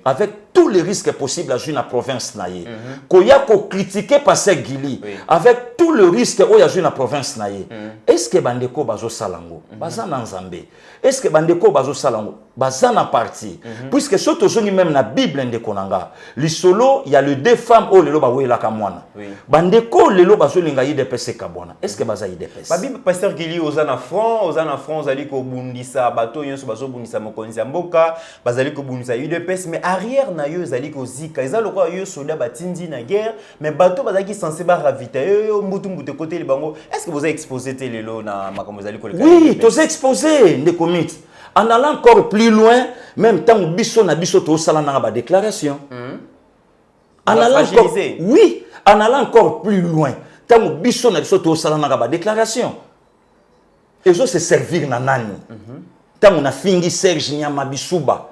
avec tous les risques possibles à jouer na province naye. Koya ko critiquer passer Gili avec tout le risque où y a joué na province naye. Est-ce que bandeko bazo salango bazana nzambe? Est-ce que bandeko bazo salango bazana parti? Puisque surtout zoni même na Bible ndeko nanga. Li solo il y a les deux femmes au lelo ba wela ka mwana. Bandeko lelo bazo linga IDPS kabona. Est-ce que baza IDPS? Ba Bible pasteur Gili ozana front ozali ko bundisa bato yonso bazo bundisa mokonzi mboka bazali ko bundisa IDPS mais arrière na yo zali ko zika ezalo ko yo soldat batindi na guerre mais bato bazaki censé ba ravitailler yo mbutu côté le bango. Est-ce que vous avez exposé lelo na makambo zali ko le? Oui, tu as exposé des comités. En allant encore plus loin, même tant biso na biso to sala na ba déclaration. En allant encore, oui, en allant encore plus loin, tant biso na biso to sala na ba déclaration. Et ça c'est servir na nani. Tant on a fingi Serge Nyama Bisuba.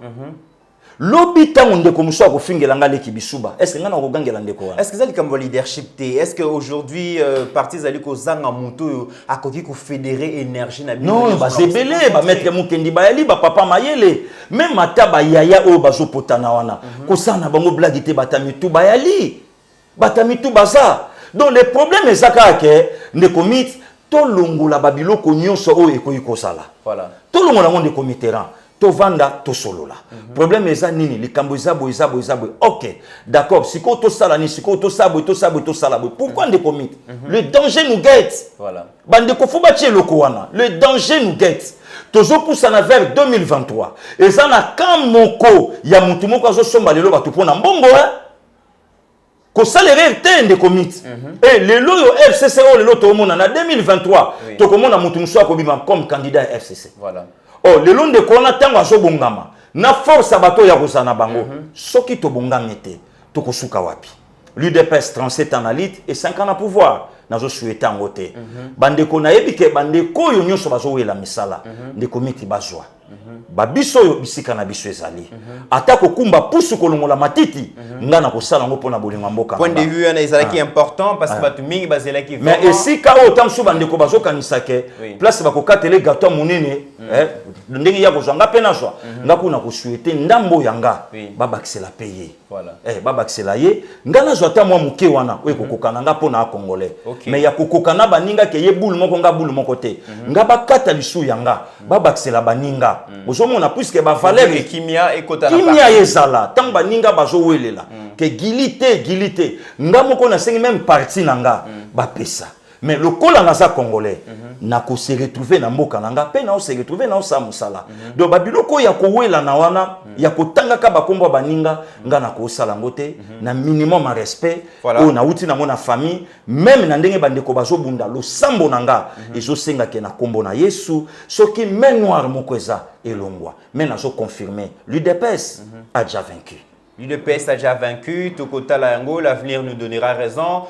Lobi tango ndeko muso akofingela ngale kibisuba. Est-ce que ngana okogangela ndeko wana? Est-ce que ça comme leadership té? Est-ce que aujourd'hui parti zali ko zanga muto akoki ko fédérer énergie na bino? Non, ba zebele ba maître Mukendi bayali ba papa mayele. Même mata ba yaya o bazo potana wana. Ko sana bango blague té batamitu bayali. Batamitu baza. Donc le problème ezaka ke ndeko mit to longola babiloko nyonso o ekoyi kosala. Voilà. To longola ngo ndeko mitera. To vanda to solola. Problème eza nini likambo ezabo. OK, d'accord, siko to sala ni siko to sabo to sala. Pourquoi ndeko mit? Le danger nous guette. Voilà. Bande ko fuba tie loko wana. Le danger nous guette. tozo poussana vers 2023 eza na quand moko ya mutu moko azosomba lelo bato pona mbongo ko salaire te de comité et lelo yo FCC o lelo to mona na 2023 to komona mutu muso akobima comme candidat à FCC voilà oh lelo nde kona tango azobongama na force bato ya kozana bango soki to bongami te to kosuka wapi l'UDPS 37 ans en élite et 5 ans à pouvoir nazo souhaité en côté bandeko na yebike bandeko yo nyonso bazowela misala ndeko miti bazwa babiso yo bisika na biso ezali atako kumba pusu kolongola matiti ngana ko sala ngo pona bolinga mboka point de vue na ezalaki important parce que batu mingi bazelaki mais esika o tamsu bandeko bazokanisa ke place bakokatele gâteau munene ndenge ya kozanga pena zwa ngakuna ko souhaiter ndambo yanga babakisela payer voilà babakisela ye ngana zwa ta mwa muke wana we kokokana nga pona congolais mais ya kokokana baninga ke ye boule moko nga boule moko te nga bakata lisu yanga babakisela baninga ozomona puisque ba valeur kimia ekota na kimia ezala tant baninga bazowelela ke gilité nga moko na sengi même parti nanga bapesa mais le kola naza congolais na ko se retrouver na mboka nanga pe na se retrouver na sa musala donc babiloko ya kowela na wana ya kotanga ka bakombo baninga nga na ko sala ngote na minimum en respect o na uti na mona famille même na ndenge bandeko bazobunda lo sambo nanga ezo senga ke na kombo na Yesu soki main noire moko eza elongwa mais nazo confirmer l'UDPS a déjà vaincu. L'UDPS a déjà vaincu, Tokota Layango, l'avenir nous donnera raison.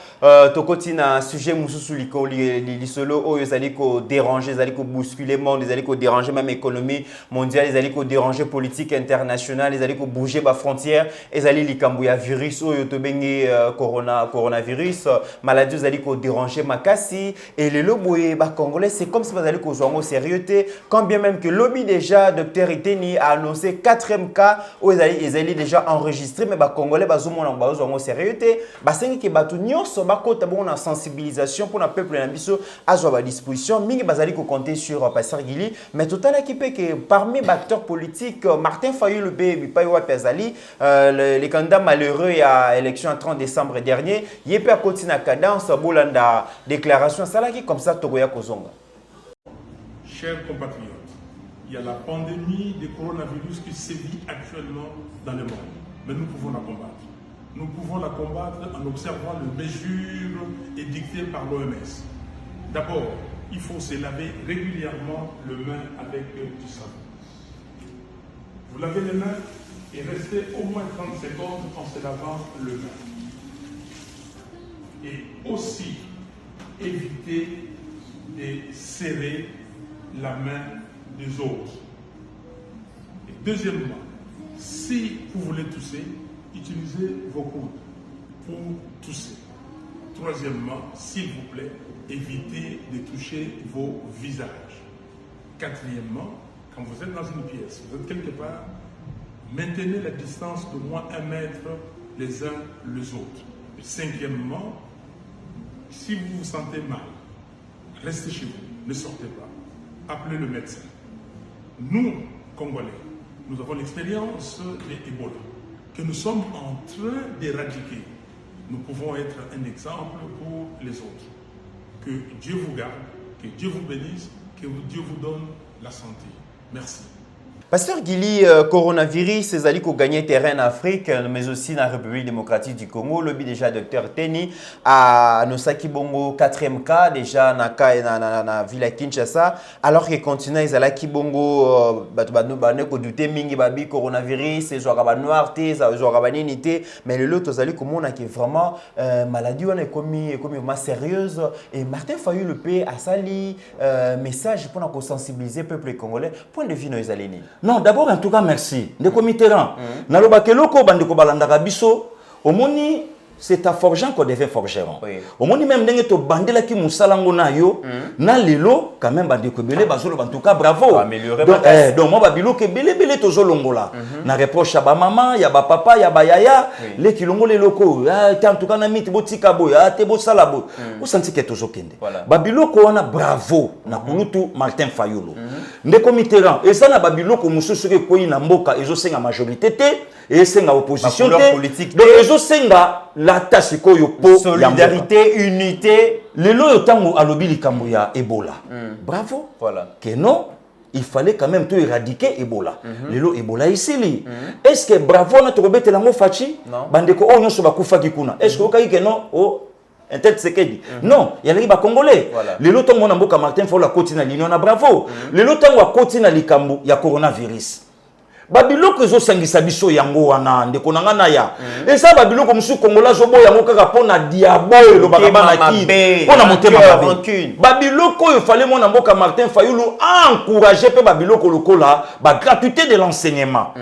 Tokoti na sujet mususu lisolo o ezali ko déranger, ezali ko bousculer monde, ezali ko déranger même économie mondiale, ezali ko déranger politique internationale, ezali ko bouger ba frontières, ezali likambo ya virus o yotobengi coronavirus, maladie ezali ko déranger makasi et le loboye ba congolais c'est comme si bazali ko zwango sérieux quand bien même que lobby déjà docteur Iteni a annoncé 4e cas o ezali déjà enregistré mais ba congolais bazomona bazongo sérieux basengi ke batu nyonso bakota bon na sensibilisation pour na peuple na biso azwa ba disposition mingi bazali ko compter sur Pasteur Gili mais total équipé que parmi les acteurs politiques Martin Fayulu be bipayo wa Pezali les candidats malheureux à l'élection en 30 décembre dernier yepe a continué na cadence bolanda déclaration salaki comme ça togoya kozonga. Chers compatriotes, il y a la pandémie du coronavirus qui sévit actuellement dans le monde. Mais nous pouvons la combattre. Nous pouvons la combattre en observant les mesures édictées par l'OMS. D'abord, il faut se laver régulièrement les mains avec du savon. Vous lavez les mains et restez au moins 30 secondes en se lavant les mains. Et aussi, évitez de serrer la main des autres. Et deuxièmement, si vous voulez tousser, utilisez vos coudes pour tousser. Troisièmement, s'il vous plaît, évitez de toucher vos visages. Quatrièmement, quand vous êtes dans une pièce, vous êtes quelque part, maintenez la distance d'au moins 1 mètre les uns les autres. Et cinquièmement, si vous vous sentez mal, restez chez vous, ne sortez pas, appelez le médecin. Nous, Congolais, nous avons l'expérience de Ebola, que nous sommes en train d'éradiquer. Nous pouvons être un exemple pour les autres. Que Dieu vous garde, que Dieu vous bénisse, que Dieu vous donne la santé. Merci. Pasteur Gili, coronavirus, c'est allé gagner terrain en Afrique, mais aussi dans la République démocratique du Congo. Le but déjà docteur Teni à Nosaki Bongo 4e cas déjà na ville à Kinshasa. Alors que continue ils allaient Kibongo ko douter mingi babi coronavirus, c'est genre noir té, genre banité, mais le lot aux allés comme on a qui vraiment maladie on est comme vraiment sérieuse et Martin Fayulu le paix a sali message pour nous sensibiliser peuple congolais point de vue nos allés. Non, d'abord, en tout cas, merci. Ndeko Mitterrand, naloba keloko bandeko balandaka biso, omoni c'est à forgeant qu'on devient forgeron. Omoni même ndenge to bandela ki musalango na yo, na lelo quand même bandeko belé bazolo en tout cas bravo. Donc moi babilo ke belé to zolongola. Na reproche ya ba maman, ya ba papa, ya ba yaya, les kilongo les locaux. En tout cas na miti botika boy, te bo salabo. Vous sentez que to zokende. Babilo ko wana bravo na kulutu Martin Fayulu. Ndeko Mitterrand, et ça na babilo ko mususu ke koyi na mboka ezo senga majorité te et senga opposition te. Donc ezo senga la tâche koyo po solidarité, unité. Le lo yotango alobi likambo ya Ebola. Bravo. Voilà. Que non il fallait quand même tout éradiquer Ebola. Lelo Ebola ici. Est-ce que bravo na to bete lango fachi? Bandeko o nyoso bakufa kikuna. Est-ce que okayi ke non o un tel sekedi? Non, il y a les Congolais. Les lots mon amboka Martin faut la côte na l'union na bravo. Les lots wa côte na likambo ya coronavirus. Babiloko zo sangisa biso yango wana ndeko nanga na ya. Et ça babiloko musu Kongola zo boya yango kaka pona diabo lo bakabana ki. Pona motema babe. Babiloko il fallait mon amboka Martin Fayulu encourager pe babiloko lokola ba gratuité de l'enseignement.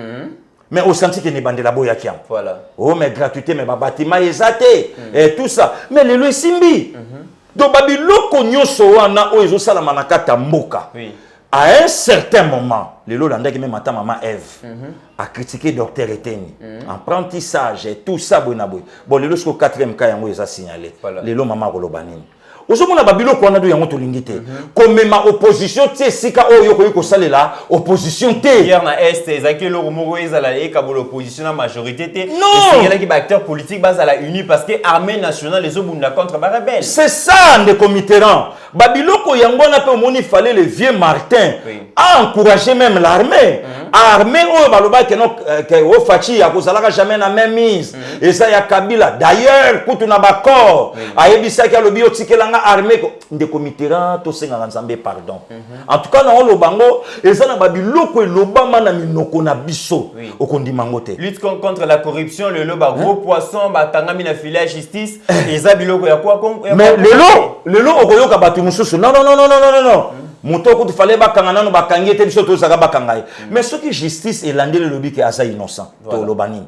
Mais au senti que ne bande la boya kiam. Voilà. Oh mais gratuité mais ba bâtiment ezate et tout ça. Mais le lo simbi. Donc babiloko nyoso wana o ezo sala manakata mboka. Oui. À un certain moment, le Lolanda qui même maman Eve a critiqué docteur Eteni, apprentissage et tout ça bon le jusqu'au 4e cas yango a signalé. Le lo maman Rolobani. Aujourd'hui, on a babilo qu'on a de yango tolingité. Comme ma opposition, tu sais ka o yoko yoko salela opposition té. Hier na est ezaki lo moko ezala e ka l'opposition la majorité té. Non. C'est là qui ba acteur politique base à la uni parce que armée nationale les obunda contre ba rebelle. C'est ça de Mitterrand. Babilo ko yango na pe moni fallait le vieux Martin a encouragé même l'armée. Armée o baloba que non que o fachi ya kozalaka jamais na même mise. Et ça ya Kabila. D'ailleurs, kutu na bakor ayebisa ki alobi otikelanga armée de Mitterrand to senga nzambe pardon. En tout cas na lo bango ezana babiloko elobama na minoko na biso okondima ngote. Lutte contre la corruption, le loba gros poisson batangami na filet à justice eza biloko ya kwa Kongo. Mais le lo okoyoka batu mususu. Non. Moto ko fallait bakanga no bakangi te biso to saka bakangai. Mais ce qui justice et landé le lobby que asa innocent to lobani.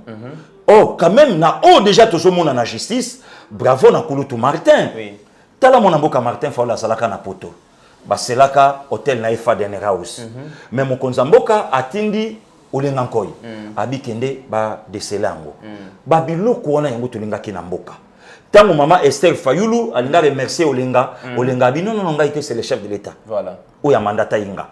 Oh quand même na déjà to mona na justice, bravo na Kulutu Martin. Oui. Tala mon amboka Martin fa la salaka na poto. Ba selaka hôtel na Efa Denner House. Mais mon konzamboka atindi olenga nkoi. Abi kende ba deselango. Ba biloko wana yango tolinga ki na mboka. Tango maman Esther Fayulu alinga remercier Olenga, Olenga bi non ngai c'est le chef de l'état. Voilà. O ya mandata inga.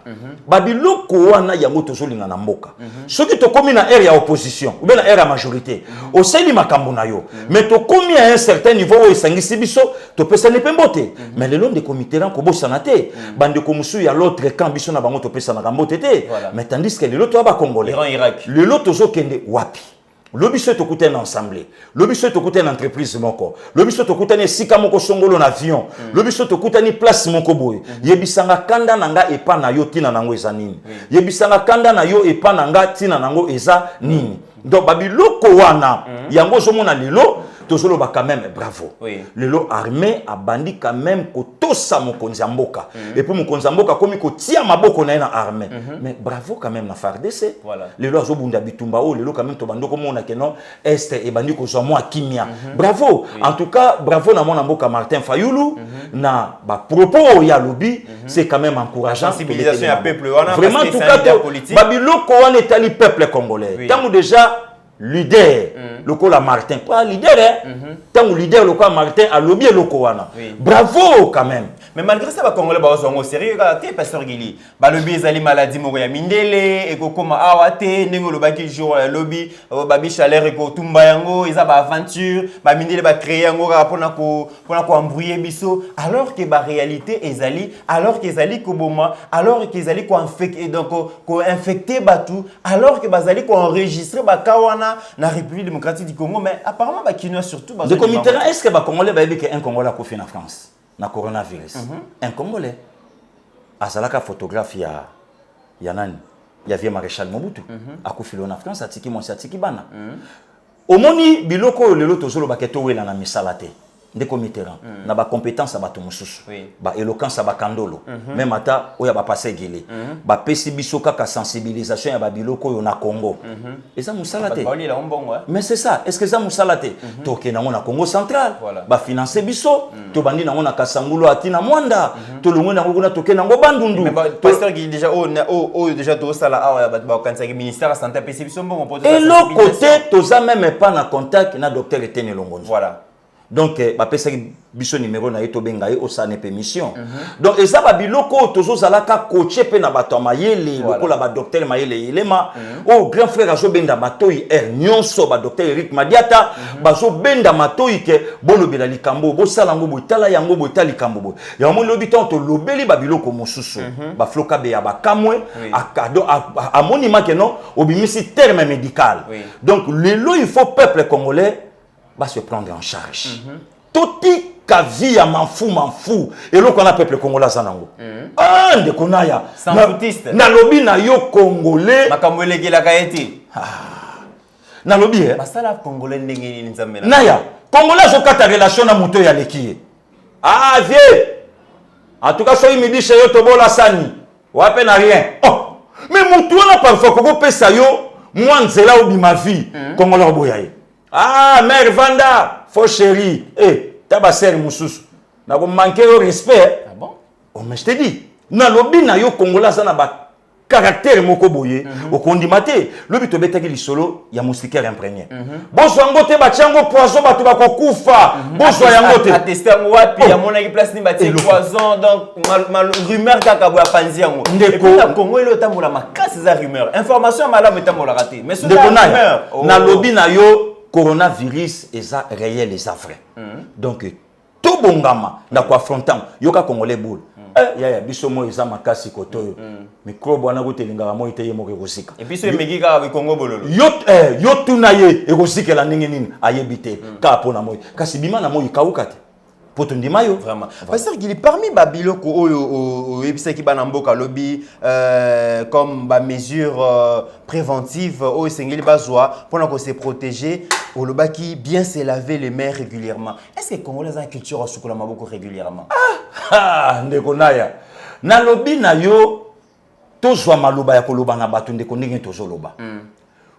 Babiloko wana yango tozolinga na mboka. Soki to komi na ère ya opposition ou bien na ère ya majorité, o seli makambo na yo. Mais to komi à un certain niveau o esangisi biso, to pesa ne pembote. Mais le long de comité ran ko bosana te, bande ko musu ya l'autre camp biso na bango to pesa na kambote te. Mais tandis que le lot ba congolais. Le lot tozo kende wapi. L'obispo est écouté un ensemble. L'obispo est écouté une entreprise moko. L'obispo est écouté un sika moko songolo avion. L'obispo est écouté une place moko boy. Yebisanga kanda nanga epa na yo tina nango eza nini. Yebisanga kanda na yo epa nanga tina nango eza nini. Donc babiloko wana yango zomona lelo tozolo ba quand même bravo. Lelo armée a bandi quand même ko tosa mokonzi mboka. Et puis mokonzi mboka komi ko tia maboko na na armée. Mais bravo quand même na FARDC. Voilà. Lelo azobunda bitumba o lelo quand même to bando ko mona ke non est et bandi ko zo mo kimia. Bravo. En tout cas bravo na mona mboka Martin Fayulu na ba propos ya lobby c'est quand même encourageant. Sensibilisation à peuple wana. Vraiment tout cas babiloko wana etali peuple congolais. Tango déjà leader lokola Martin pas leader tant leader lokola Martin a lobby lokowana bravo quand même. Mais malgré ça, les Congolais sont sérieux. Pasteur Gili, le lobby est maladie mourir mindele et comme awate nengo le baki jour lobby babi chaleur et ko tumbayango ils a ba aventure ba mindele ba créer yango pour ko embrouiller biso alors que ba réalité ezali alors que ezali ko boma alors que ezali ko infecter donc ko infecter batou alors que bazali ko enregistrer ba kawana na République démocratique du Congo mais apparemment ba kinois surtout ba de comité est-ce que ba Congolais ba que un Congolais ko fait en France na coronavirus. Un Congolais. Azalaka photographe ya nani? Ya vieux maréchal Mobutu. Akufilo na France atiki monsi atiki bana. Omoni biloko lelo tozolo baketo wela na misalate. Ndeko Mitterrand na ba compétence ba tumususu. Ba éloquence ba kandolo. Même ata oya ba passer gele. Ba pesi biso kaka sensibilisation ya ba biloko yo na Congo. Et ça musalate. Mais c'est ça. Est-ce que ça musalate? Toke na na Congo central. Ba financer biso. To bandi na na Kasangulo atina Mwanda. To longo na ngona toke na ngo bandundu. Mais pasteur qui déjà déjà to sala awa ba kanisa ministère de santé pesi biso mbongo pour. Et l'autre côté toza même pas na contact na docteur Eteni Longonzo. Voilà. Donc bapesa biso numéro na yeto benga ye osane permission. Donc eza ba biloko tozo zalaka coacher pe na bato mayele lokola ba docteur mayele yelema o grand frère azo benda matoi nyonso ba docteur Eric Madiata bazo benda matoi ke bolo bela likambo bo sala ngo bo tala yango bo tali kambo bo ya mo lobi tant to lobeli ba biloko mosusu ba floka be ya ba kamwe akado a monima ke non obimisi terme médical. Donc il faut peuple congolais va se prendre en charge. Tout ka vie à m'en fou et l'on a peuple congolais sanango. Ah de konaya sans foutiste. Na lobi na yo congolais makamwele ki la kaeti. Na lobi basala congolais ndenge ni nzamela. Naya congolais zo kata relation na muto ya lekiye. Ah vieux. En tout cas so il me dit chez yo to bola sani. Wape na rien. Oh mais muto na parfois koko pesa yo moi nzela obi ma vie congolais boyaye. Ah, mère Vanda, faux chéri. Eh, t'as serre moussus. N'a pas manqué au respect. Ah bon? Oh, mais je te dis, na lobi na yo Congolais ça n'a pas caractère moko boye. Au condimate, lobi to beta ki solo, ya moustiquaire imprégné. Bonsoir ngote ba tiango poison ba to ba kokufa. Bonsoir yangote. Attesté wapi ya mona ki place ni ba ti poison donc mal rumeur kaka bo panzi yango. Et puis na Congo ile otambola makasi za rumeur. Information malamu etambola raté. Mais sur la rumeur, na lobi na yo coronavirus est réel et vrai. Donc tout bongama na ko affrontant yoka congolais boule. Ya biso mo eza makasi koto microbe wana kotelinga mo iteye mo kosika. Et puis so emeki ka ba Congo bololo. Yo tuna ye ekosika la ndenge nini ayebite ka pona mo kasi bima na mo ikauka te. Potondima yo vraiment. Parce qu'il est parmi babiloko o ebisaki bana mboka lobby comme ba mesure préventive au sengeli bazwa pour qu'on se protéger au lobaki bien se laver les mains régulièrement. Est-ce que Congolais a une culture au sukola maboko régulièrement? Ah ndeko naya. Na lobby na yo tozwa maloba ya koloba na batu ndeko ndenge tozoloba.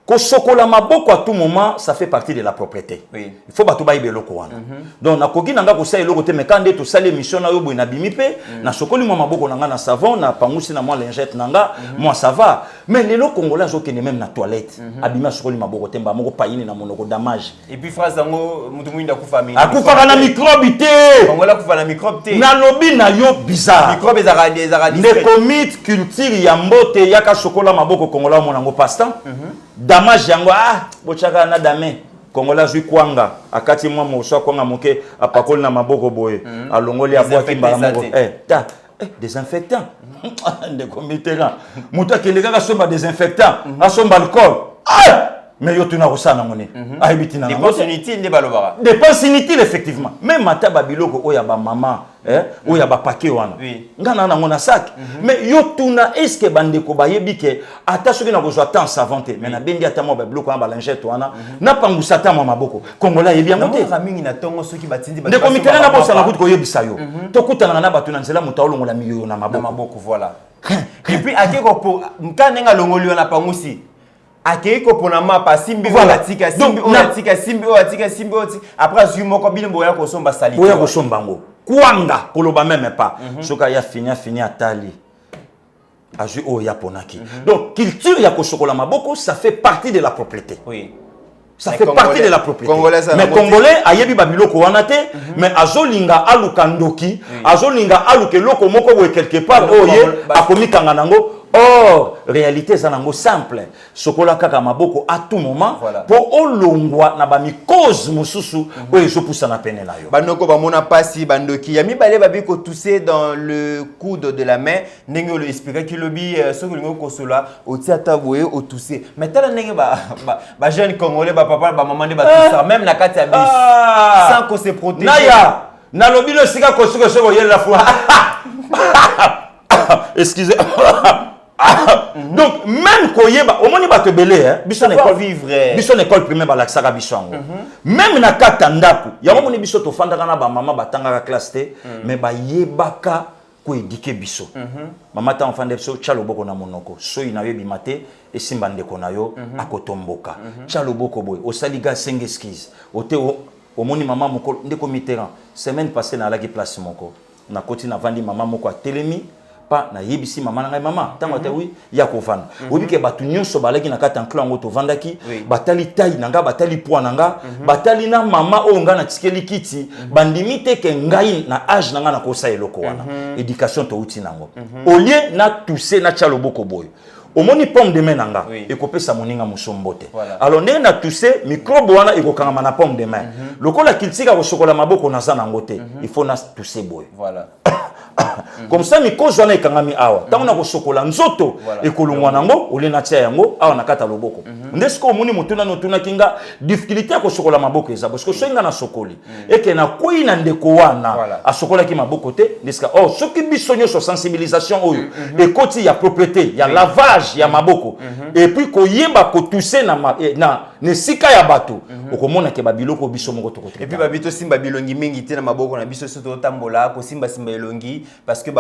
Ko sokola maboko à tout moment, ça fait partie de la propriété. Oui. Il faut batu baïbe loko wana. Donc na koki nanga ko sa eloko te mais quand nde to sale mission na yo boy na bimipe, na sokoli mo maboko nanga na savon, na pangusi na moi lingette nanga, moi ça va. Mais les loko congolais zo kene même na toilette. Abima sokoli maboko temba moko paine na monoko damage. Et puis phrase ngo mutu mwinda kufa mingi. Akufa na microbe te. Congolais kufa na microbe te. Na lobi na yo bizarre. Microbe ezara de commit culture ya mbote yaka sokola maboko congolais mo nango pastan. Damage yango bochaka na dame Congolais zui kwanga akati mwa moswa kwanga moke apakoli na maboko boye alongoli abwaki mbala moko désinfectant de commitera muta keleka somba désinfectant asomba alcool mais yo tuna kosana ngone ayibiti na dépense inutile de balobara dépense inutile effectivement même mata babiloko oya ba maman oya ba paquet wana ngana na ngona sac mais yo tuna est-ce que bandeko bayebi ke ata soki na kozwa temps savante mais na bendi ata mo ba biloko na ba lingette wana na pangusa ta mo maboko Congolais yebi yango te na mingi na tongo soki batindi ba de komitera na bosa na kutu ko yebisa yo to kutana na batu na nzela mutaolo ngola miyo na maboko voilà et puis akeko po mkanenga longoli na pangusi akeko pona mapa simbi otika simbi otika simbi otika simbi otika après azui moko bilembo ya kosomba salite boya kosomba ngo kwanga koloba même pas soka ya fini atali azui o ya ponaki donc culture ya kosokola maboko ça fait partie de la propriété. Oui. Ça fait partie de la propriété. Mais Congolais ayebi babiloko wana te mais azolinga aluka ndoki azolinga aluke loko moko boye quelque part oye akomikanga nango. Or, réalité c'est nango simple. Sokola kaka maboko à tout moment pour olongwa na ba mycose mususu o ezopusa na pene na yo. Banoko ba mona pasi bandoki yami balé babiko tousser dans le coude de la main ndenge le expliquer ki lobi sokolingo kosola otiata boye o tousser. Mais tala ndenge ba jeune congolais ba papa ba maman de ba tousser même na kati ya bis sans qu'on se protège. Naya na lobi le sika kosuko soko yela fois. Excusez. Donc même koyeba au moni bato belé biso école vivre biso école primaire balaksaka biso ngo même na kata ndaku yango moni biso to fandaka na ba mama batanga classe te mais ba yebaka ko éduquer biso mama ta enfant de biso tchalo boko na monoko so ina yebi maté et simba ndeko na yo akotomboka tchalo boko boy o saliga 5 esquisse o te o moni mama moko ndeko Mitterrand semaine passée na la place moko na koti na vandi mama moko a telemi pa na yebisi mama na ngai mama tango ta oui ya ko vanda obike batu nyonso balaki na kata clan ngo to vandaki batali taille nanga batali poids nanga batali na mama o nga na tikeli kiti bandimi te ke ngai na âge nanga na kosa eloko wana éducation to uti nango au lieu na tousser na tcha loboko boyo omoni pomme de main nanga ekopesa moninga musombote alors ndenge na tousser microbe wana ekokanga na pomme de main lokola kiltika ko sokola maboko na za nango te il faut na tousser boyo voilà. Comme ça mikozo wana ekangami awa tango na kosokola nzoto ekolungwa nango olena tia yango awa na kata loboko ndesko omoni mutuna notuna kinga difficulté ya kosokola maboko eza parce que soinga na sokoli eke na koi na ndeko wana asokola ki maboko te ndeska oh soki biso nyonso sensibilisation oyo ekoti ya propreté ya lavage ya maboko et puis koyeba ko tousser na nesika ya bato okomona ke babiloko biso moko to kote et puis babito simba bilongi mingi te na maboko na biso soto tambola ko simba elongi parce que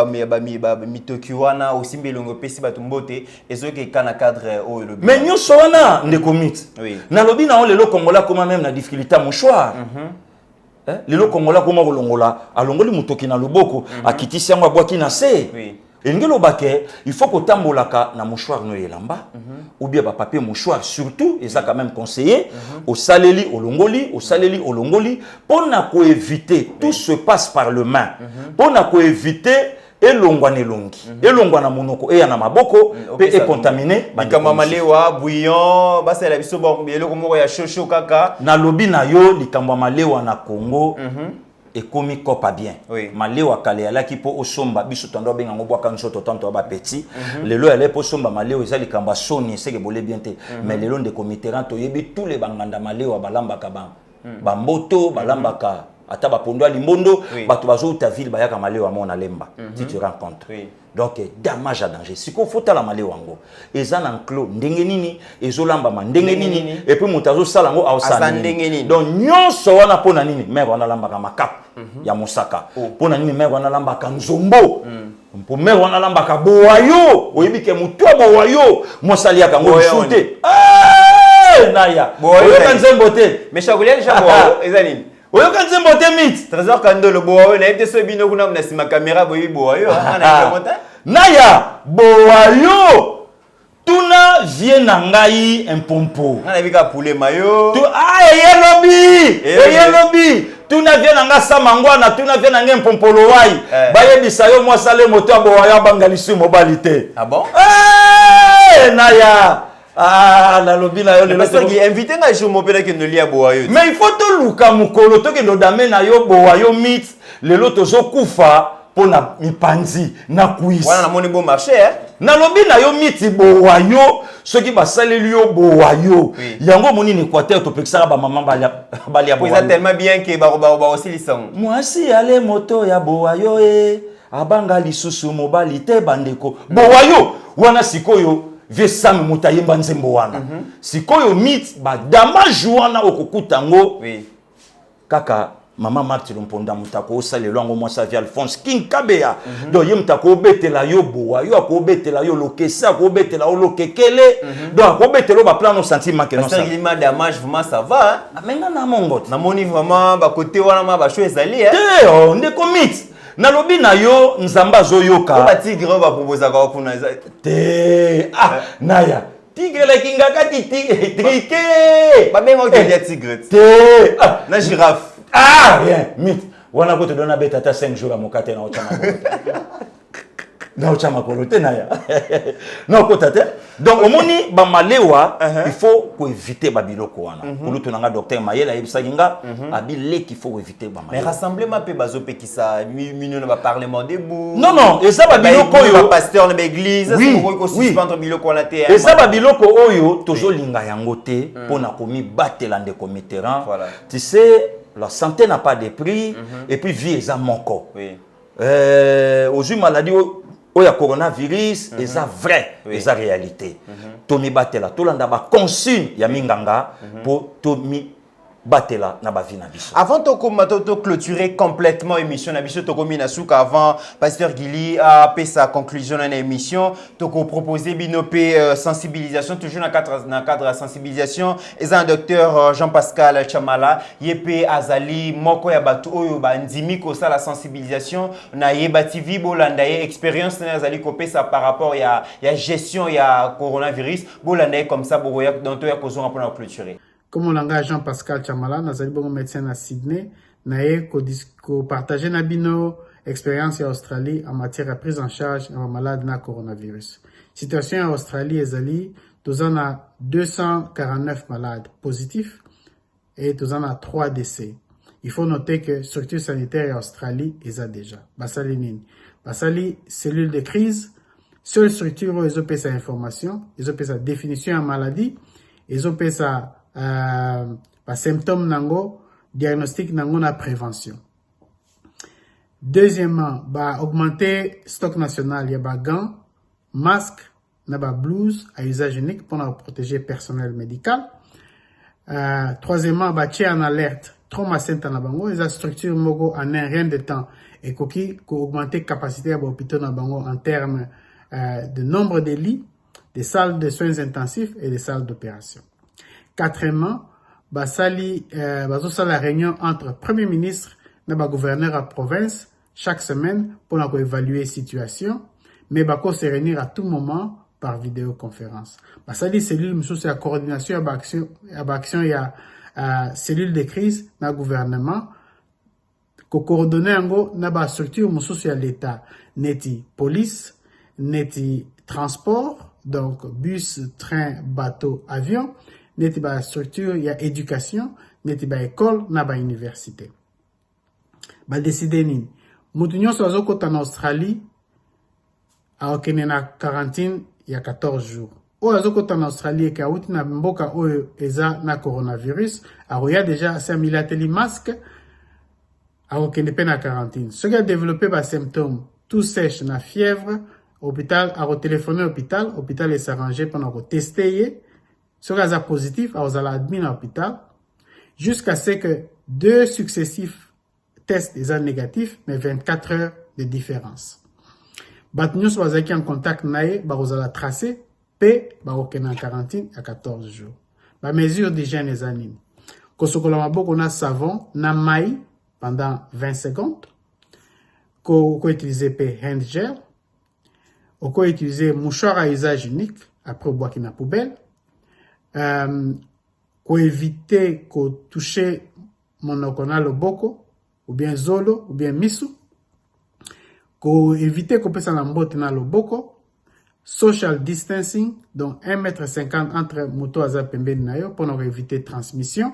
mitoki wana osimba elongo pesi bato mbote ezoke kana cadre o elobi mais nyonso wana ndeko mit na lobi na lelo kongola koma même na difficulté à mouchoir lelo kongola koma kolongola alongoli mutoki na loboko akitisi yango abwaki na se engelo bake il faut que tambolaka na mouchoir no yelamba ou bien ba papier mouchoir surtout et ça quand même conseillé au saleli olongoli pour na ko éviter tout se passe par le main pour na ko éviter elongwa na monoko e na maboko pe e contaminé kama malewa bouillon basa la biso bon eloko moko ya chocho kaka na lobi na yo likambo malewa na Congo et komi kopa bien malewa kale alaki po osomba biso tando benga ngobwaka nzoto tanto ba petit lelo ale po somba malewa ezali kamba soni seke bolé bien te mais lelo de comiterant to yebi tous les banganda malewa balambaka ba mboto balambaka ata ba pondo alimbondo bato bazo ta ville bayaka malewa mona lemba si tu rencontres donc damage à danger siko fota la malewa ngo eza na enclos ndenge nini ezolamba ndenge nini et puis mutazo sala ngo awsa ndenge donc nyonso wana pona nini mère wana lambaka makap ya mosaka pona nini mère wana lambaka nzombo pour mère wana lambaka bowayo oyebi ke mutu bowayo mosali ya kango shooter naya bowayo kanzembo te meshakulia shabowayo eza nini oyoka nzembo te mit trésor kandolo bowayo na ete so bino kuna na sima caméra boyi bowayo ana monta naya bowayo tuna vie na ngai impompo na bika poulet mayo tu yelobi tuna vie na nga samangwana tuna vie na ngai impompolo wai bayebisa yo mwa sale moto ya bowayo abangalisi mobali te ah bon naya la lobi na yo le parce que invité nga jour mopela ke no lia bowayo mais il faut to luka mukolo to ke ndo dame na yo bowayo mit le loto zo kufa pona mipanzi na kuisi wana na moni bon marché na lobi na yo miti bowayo soki basaleli yo bowayo yango moni ni Équateur to pekisaka ba maman balia bowayo ça tellement bien que ba aussi lisang mwasi ale moto ya bowayo abanga lisusu mobali te bandeko bowayo wana sikoyo vie sami mutayemba nzembo wana sikoyo mit ba damage wana okokutango kaka mama Martin Mponda mutako osalelo ngo mwasa via Alphonse King Kabea do yemta ko betela yo bowayo ko betela yo lokesa ko betela yo lokekele do ko betelo ba plan no sentiment que non ça il m'a damage vraiment ça va menga na mongote na moni vraiment ba côté wana ma ba choix ezali te ndeko mit na lobi na yo nzamba zoyoka ba tigre ba proposer ka kuna te naya tigre la kinga kati tigre ba bengo ke tigre te na girafe rien mit wana ko te dona beta ta 5 jours à mokate na ochama na ochama kolote naya na ko tate donc omoni ba malewa il faut ko éviter ba biloko wana kulutu nanga docteur Mayela yebisa kinga abile qu'il faut éviter ba mais rassemblement pe bazo pekisa mino na ba parlement debout non eza ba biloko yo pasteur na l'église c'est ko suspendre biloko na te eza ba biloko oyo tozo linga yango te pona komi batela ndeko Mitterrand tu sais la santé n'a pas de prix et puis vie est à moko aux maladie o ya coronavirus eza vrai eza réalité tomi batela tolanda ba consigne ya minganga po tomi batela na bavi na biso. Avant de clôturer complètement l'émission, avant Pasteur Gili a fait sa conclusion dans l'émission, tu proposé une sensibilisation, toujours dans le cadre de la sensibilisation. Et un docteur Jean-Pascal Chamala, Yepe Azali, Moko Yabatu, Oyoba, Ndimi, Kosa, la sensibilisation, na Yeba TV, Bolandaye, expérience, Azali Kopé, ça par rapport à la gestion, il y a coronavirus, Bolandaye comme ça, Bogoyak, dont tu as causé pour clôturer. Comme on Jean-Pascal Chamala, nous avons un médecin à Sydney, nous avons partagé nos expériences en Australie en matière de prise en charge de malades na coronavirus. Situation en Australie, nous avons 249 malades positifs et nous avons 3 décès. Il faut noter que la structure sanitaire en Australie est déjà. Basali Nini. Basali, cellule de crise, seule structure où ils ont sa information, ils ont sa définition en maladie, ils ont sa symptômes nango, diagnostic nango na prévention. Deuxièmement, augmenter stock national, il y a gants, masques, na blouse à usage unique pour protéger le personnel médical. Troisièmement, en alerte, trauma center na bango, les structures mogo en un rien de temps et qui augmenter capacité à l'hôpital na bango en termes de nombre de lits, des salles de soins intensifs et des salles d'opération. Quatrièmement, la réunion entre Premier ministre et gouverneur à province chaque semaine pour évaluer la situation, mais se réunir à tout moment par vidéoconférence. Cellule c'est la coordination action il y a cellule de crise dans le gouvernement ko coordonner ango na ba structure mususu ya l'État neti police neti transport donc bus train bateau avion neti ba structure ya éducation neti ba école na ba université ba décider nini mutu nyonso azokota na Australie aokene na quarantaine ya 14 jours oyo azokota na Australie ke auti na mboka oyo eza na coronavirus aroya déjà asamilateli masque aokene pe na quarantaine ce qui a développé ba symptômes tout sèche na fièvre hôpital a téléphoné hôpital est s'arrangé pour tester ce qui est positif a admis à l'hôpital jusqu'à ce que 2 successifs tests sont négatifs mais 24 heures de différence. Batnius was en contact nae la tracer pe en quarantaine à 14 jours. La mesure d'hygiène est anime. Kosokola maboko na savon na mai pendant 20 secondes. Ko utiliser pe hand gel. Ko utiliser mouchoir à usage unique après boire na poubelle. Ko éviter ko toucher monokona loboko ou bien zolo ou bien misu. Ko éviter ko pesa na mbote na loboko. Social distancing, donc 1,50 m entre moto aza pembeni na yo pour éviter transmission.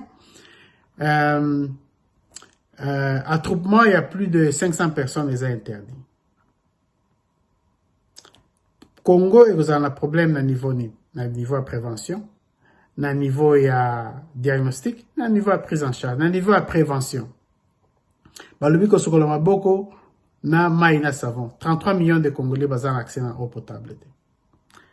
Attroupement, il y a plus de 500 personnes les a interdits. Congo, il y a un problème na niveau de prévention, na niveau ya diagnostic, na niveau de prise en charge, na niveau de prévention. Balobi ko sokola maboko na mai na savon. 33 millions de Congolais bazan accès à eau potable.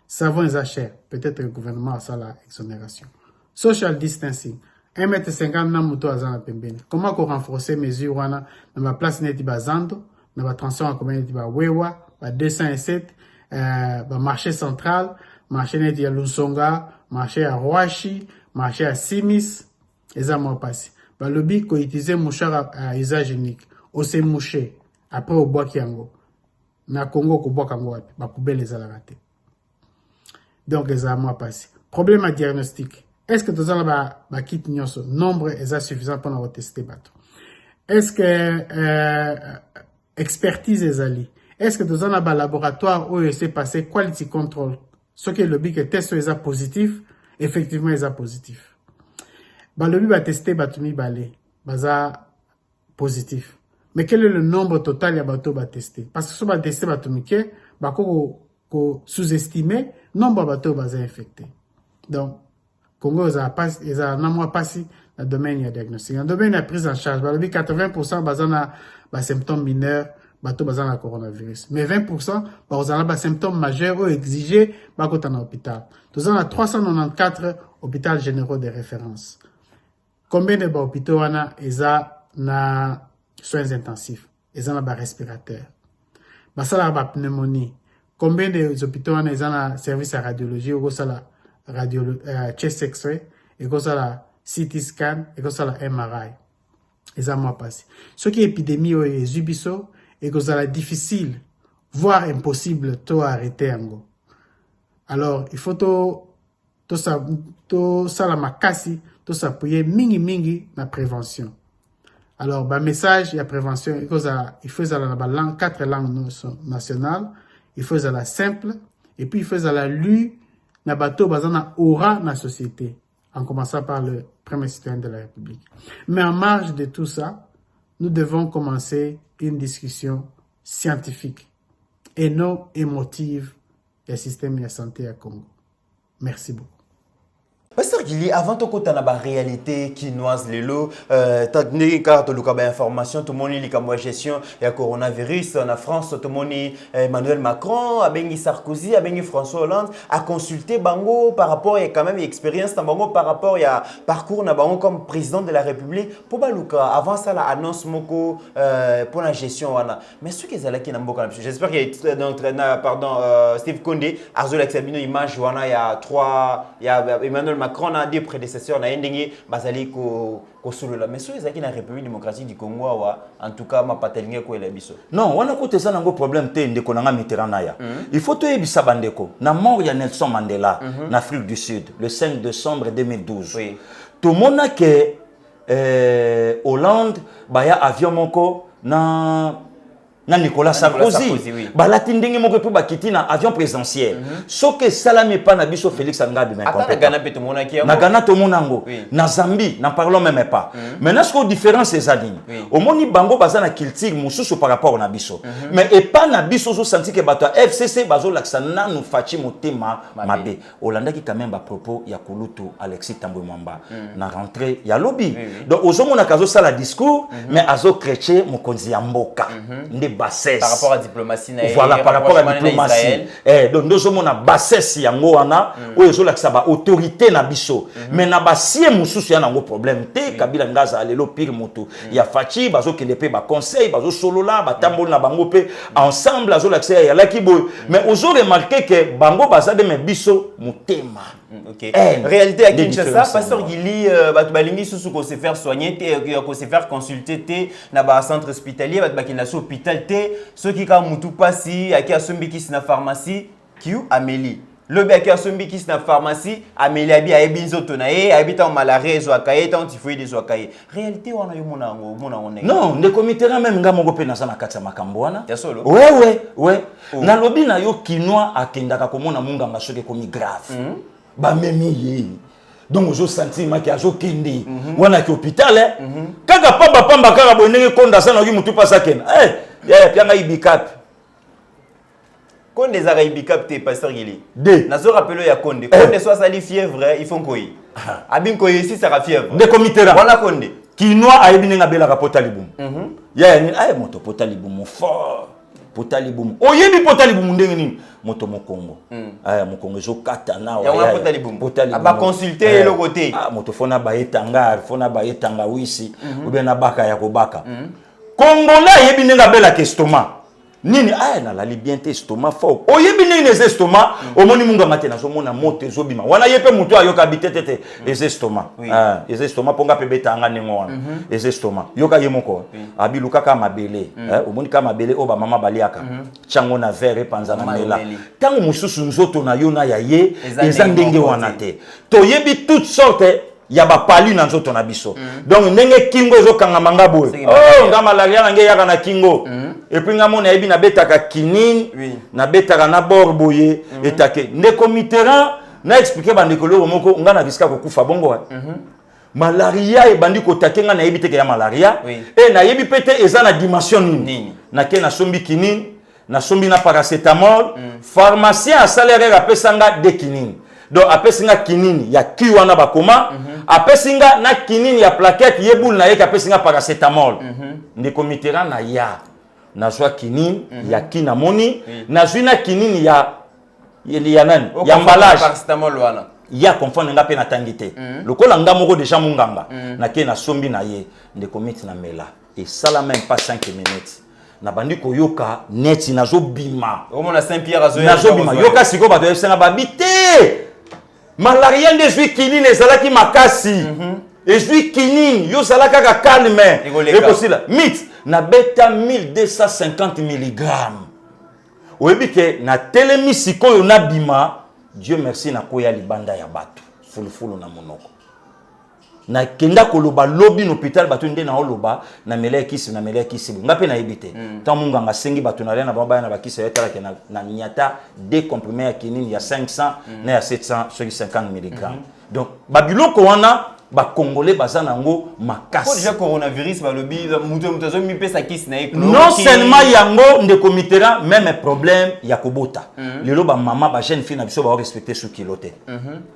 Savon est cher. Peut-être que le gouvernement a ça la exonération. Social distancing. 1,50 m na muto azana pembeni. Comment qu'on renforcer mesures wana na ma place neti bazando, na ba transport en commun neti ba wewa, ba 207, ba marché central, marché neti ya Lusonga, marché à Roashi, marché à Simis, eza mo passi. Ba lobby ko utiliser mouchoir à usage unique. O se moucher après au bois kiango. Na Congo ko bois kango wapi, ba poubelle eza la raté. Donc, les amours passés. Problème à diagnostic. Est-ce que tous les kit nombre est suffisant pour tester bateau? Est-ce que expertise est allée? Est-ce que tous les laboratoire où il s'est passé quality control? Ce qui est le but que test est positif, effectivement est positif. Le but va tester batumi balé, baza positif. Mais quel est le nombre total de bateaux va tester? Parce que si on va tester batumi ke, sous-estimer nombre de bateaux infectés. Donc, Congo n'a pas passé dans le domaine de diagnostic. Dans le domaine de la prise en charge, 80% de symptômes mineurs, bateaux basant la coronavirus. Mais 20% de symptômes majeurs exigés dans l'hôpital. Nous avons 394 hôpitaux généraux de référence. Combien de hôpitaux wana eza na soins intensifs, eza na ba respirateur. Basala ba pneumonie. Combien de hôpitaux wana eza na service à radiologie, ou sala chest X-ray, et sala CT scan, et sala MRI. Eza moi passé. Ce qui est épidémie ou ezubiso, et sala difficile, voire impossible, to arrêter ango. Alors, il faut to sala makasi, to s'appuyer mingi na prévention. Alors, bah message, il y a prévention, il faut la langue, 4 langues nationales, il faut la simple, et puis il faut la lu, na bateau, bazana aura na société, en commençant par le premier citoyen de la République. Mais en marge de tout ça, nous devons commencer une discussion scientifique et non émotive du système de santé à Congo. Merci beaucoup. Pasteur Gili, avant de côté la réalité quinoise lelo, t'as donné carte de information, tout le monde lit comme gestion il y a coronavirus en France, tout le monde Emmanuel Macron, Abengi Sarkozy, Abengi François Hollande a consulté Bango par rapport il y a quand même expérience dans Bango par rapport il y a parcours na Bango comme président de la République pour Baluka avant ça la annonce moko pour la gestion wana. Mais ce qu'ils allaient qui n'amboka j'espère qu'il y a donc pardon Steve Condé Arzola Xabino image wana il y a Emmanuel Macron a des prédécesseurs na endingi bazali ko solola mais ceux qui na République démocratique du Congo en tout cas ma patelinge ko elebiso non wana ko tesa nango problème te ndeko nanga Mitterrand ya il faut to ebisa bandeko na mort ya Nelson Mandela en Afrique du Sud le 5 décembre 2012 oui tout mona que Hollande baya avion moko na Nicolas Sarkozy oui. Balati ndenge moko pe bakiti na avion présidentiel soke salami pa na biso Félix Angabi mais na Ghana to monango na Zambie n'en parlons même pas maintenant ce que différence c'est zadine au moni bango bazana culture mususu par rapport na biso mais et pas na biso so senti que bato FCC bazo laksana nous fachi motema mabe Hollande qui quand même ba propos ya Kulutu Alexis Tambwe Mwamba na rentrée ya lobby donc ozomo na kazo sala discours mais azo chrétien mokonzi ya mboka bassesse par rapport à diplomatie voilà par rapport à diplomatie donc nous sommes na bassesse yango wana oyo zo lakisa ba autorité na biso mais na basie mususu yana ngo problème te Kabila ngaza lelo pire moto ya fachi bazo kende pe ba conseil bazo solola ba tambol na bango pe ensemble azo lakisa ya laki boy mais ozo remarquer que bango bazade me biso mutema OK réalité à Kinshasa pasteur Gili batu balingi susu ko se faire soigner ko se faire consulter te na ba centre hospitalier batu bakina so hôpital ceux qui ont mutu pasi aki asombi kisi na pharmacie kiu Amélie le bec asombi kisi na pharmacie Amélie abi ayebi nzoto na ye habita en malaria zo akaye tant typhoïde des akaye réalité wana yo mona on non ne comité même nga moko pe na sana kati ya makambo wana ya solo ouais na lobi na yo kinwa akendaka komona munganga soki komi grave ba memi ye donc je senti ma ki azo kende wana ki hôpital kaka pamba kaka bonenge konda sana ki mutu pasa kena ya pianga ibikap Konde za ibikap te pasteur Gili de nazo rappelo ya Konde Konde soit sali fièvre il faut koyi abin koyi ici ça ra fièvre de comité là voilà Konde kinwa ayebine ngabela ka potalibumu ya ni moto potalibumu fort potalibumu oyebi potalibumu ndenge nini moto mokongo mokongo zo kata na wa potalibumu aba consulter le côté moto fona ba etanga wisi ou bien na baka ya kobaka Congolais yebi nenga bela ke estomac nini na la bien te estomac fort oyebi nini les estomac omoni munga matena so mona moto ezobima wana yepe mutu ayoka bitete les estomac les estomac ponga pe betanga nengo wana les estomac yoka yemoko abiluka ka mabele omoni ka mabele o ba mama baliaka chango na verre panzana mela tango mususu nzoto na yona ya ye eza ndenge wana te to yebi toutes sortes ya ba pali na nzoto na biso donc ndenge kingo ezokanga manga boye nga malaria na nge yaka na kingo et puis nga mona yebi na betaka kinini na betaka na bor boye etake ndeko Mitterrand na expliquer bandeko lo moko nga na risika kokufa bongo malaria ebandi kotake nga na yebi teke ya malaria et na yebi pete eza na dimension nini na ke na sombi kinini na sombi na paracetamol pharmacien a salaire a pesanga de kinini donc apesinga kinini ya kiwana bakoma apesinga na kinini ya plaquette yebul na yeka apesinga paracetamol ndeko Mitterrand na ya nazwa kinini ya kinamoni nazwi na kinini ya nani ya emballage paracetamol wana ya confondre nga pe na tangité lokola nga moko déjà munganga na ke na sombi na ye de commit na mela et ça la même pas 5 minutes na bandi ko yoka neti nazo bima au moins na Saint-Pierre azo nazo bima yoka siko bato esenga babité malaria nde zwi kinini ezalaki makasi ezwi kinini yo zalaka ka calme et possible mit na beta 1250 mg oyebi ke na telemi sikoyo na bima Dieu merci na koya libanda ya bato fulufulu na monoko na kenda koloba lobby na hôpital bato nde na oloba na mele kisi ngape na yebite tant munganga sengi bato na na baba na bakisa yetala ke na nyata des comprimés ya kinini ya 500 na ya 700 sur 50 mg donc babiloko wana ba congolais bazana ngo makasi ko déjà coronavirus ba lobby muto mi pesa kisi na non seulement yango nde komitera même problème ya kobota lelo ba mama ba jeune fille na biso ba respecter sous kilote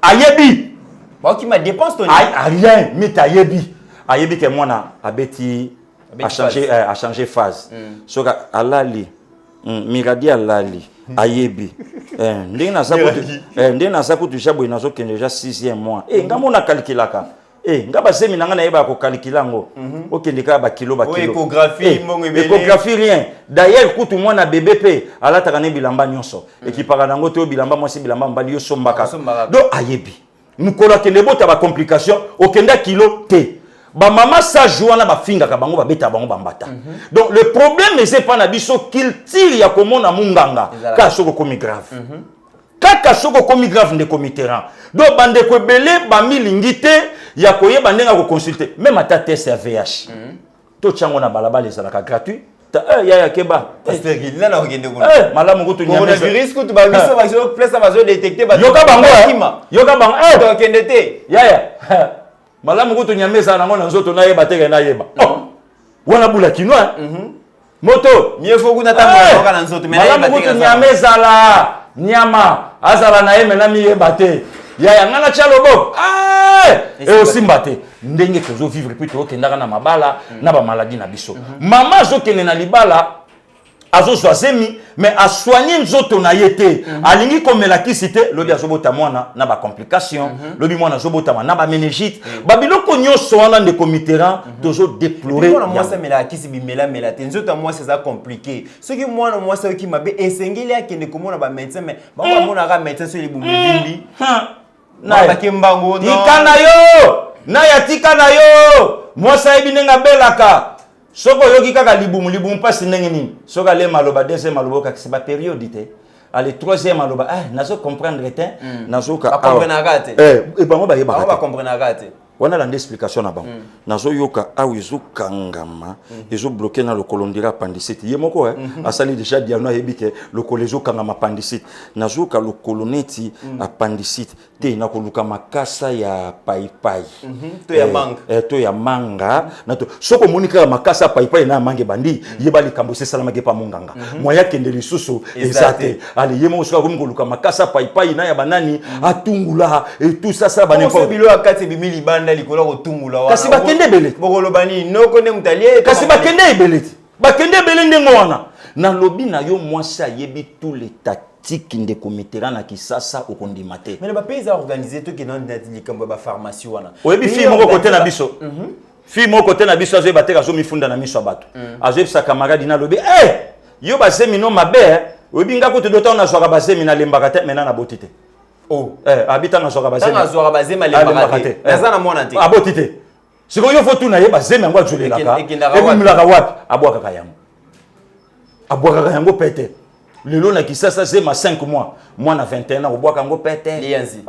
ayebi ba ki ma dépense ton rien mit ayebi ke mwana abeti a changer phase soka alali miradi alali ayebi ndenge na sakutu jabo inazo kende déjà 6e mois ngamona calculaka nga basemi nanga na yeba ko calculango okende ka ba kilo échographie rien d'ailleurs kutu mwana bébé pe alataka ne bilamba nyonso ekipaka nango to bilamba mwasi bilamba mbali yo sombaka donc ayebi mukola kende bota ba complication okenda kilo te ba mama sa joana ba finga ka bango ba beta bango bambata donc le problème c'est pas na biso qu'il tire ya komona munganga ka soko komi grave kaka soko komi grave nde komi terrain donc bande ko belé ba milingité ya koyeba ndenga ko consulter même ata test ya VH to chango na balabala ezalaka gratuit ya keba pasteur Gilina na okende ko malamu kutu nyameza coronavirus kutu ba biso ba so place ba zo détecter ba yoka bango to okende te ya malamu kutu nyameza nango na nzoto na yeba teke na yeba wana bula kinwa moto mieux faut kuna tamba na nzoto mais malamu kutu nyameza la nyama azala na yeme na miyeba te ya ngana chalobo osimba te ndenge tozo vivre puis tokendaka na mabala na ba maladie na biso mama azokende na libala azozwazemi mais asoigner nzoto na yete alingi komela kisi te lobi azobota mwana na ba complication lobi mwana azobota na ba meningite babiloko nyonso wana nde komitera tozo déplorer mwana mwasa mela kisi bimela mela te nzoto mwasa c'est compliqué ce qui mwana mwasa qui mabe esengeli akende komona ba médecin mais ba mona ka médecin so libu mbimbi na ba kembango no tikana yo na ya tikana yo mwasa ebinenga belaka soko yoki kaka libumu pasi ndenge nini soka le maloba deuxième maloba c'est ba périodité ale troisième maloba nazo comprendre te nazo ka comprendre gate et bango ba yeba ba comprendre gate wana la explication na bango nazo yoka awu ezo kangama ezo bloquer na lokolo ndira appendicite ye moko asali déjà diagno yebike lokolo ezo kangama appendicite nazo ka lokolo neti appendicite te na koluka makasa ya paipai to ya manga na to soko monika makasa paipai na mange bandi yebali kambo se salama ke pa munganga moya kende lisusu ezate ali yemo soka koluka makasa paipai na ya banani atungula et tout ça ça bane ko bilo akati bimili likolo ko tungula wana kasi bakende beleti bokolo bani noko ne mutalie kasi bakende beleti bakende belende ngwana na lobi na yo mwasi ayebi tous les tactiques de komitera na kisasa okondima te mais ba pays organiser to ke nan likambo ba pharmacie wana oyebi fi moko kote na biso fi moko kote na biso azo bateka zo mifunda na miso bato azo sa camarade na lobi yo ba semino mabe oyebi ngako te dota na soka ba semina lembaka te mena na botite habita na soka bazema na soka bazema le bakate nazana mwana te abotite siko yo fotu na ye bazema ngo azulelaka ebimilaka wapi abwaka yango pete lelo na kisasa zema 5 mois mwana 21 ans obwaka yango pete lianzi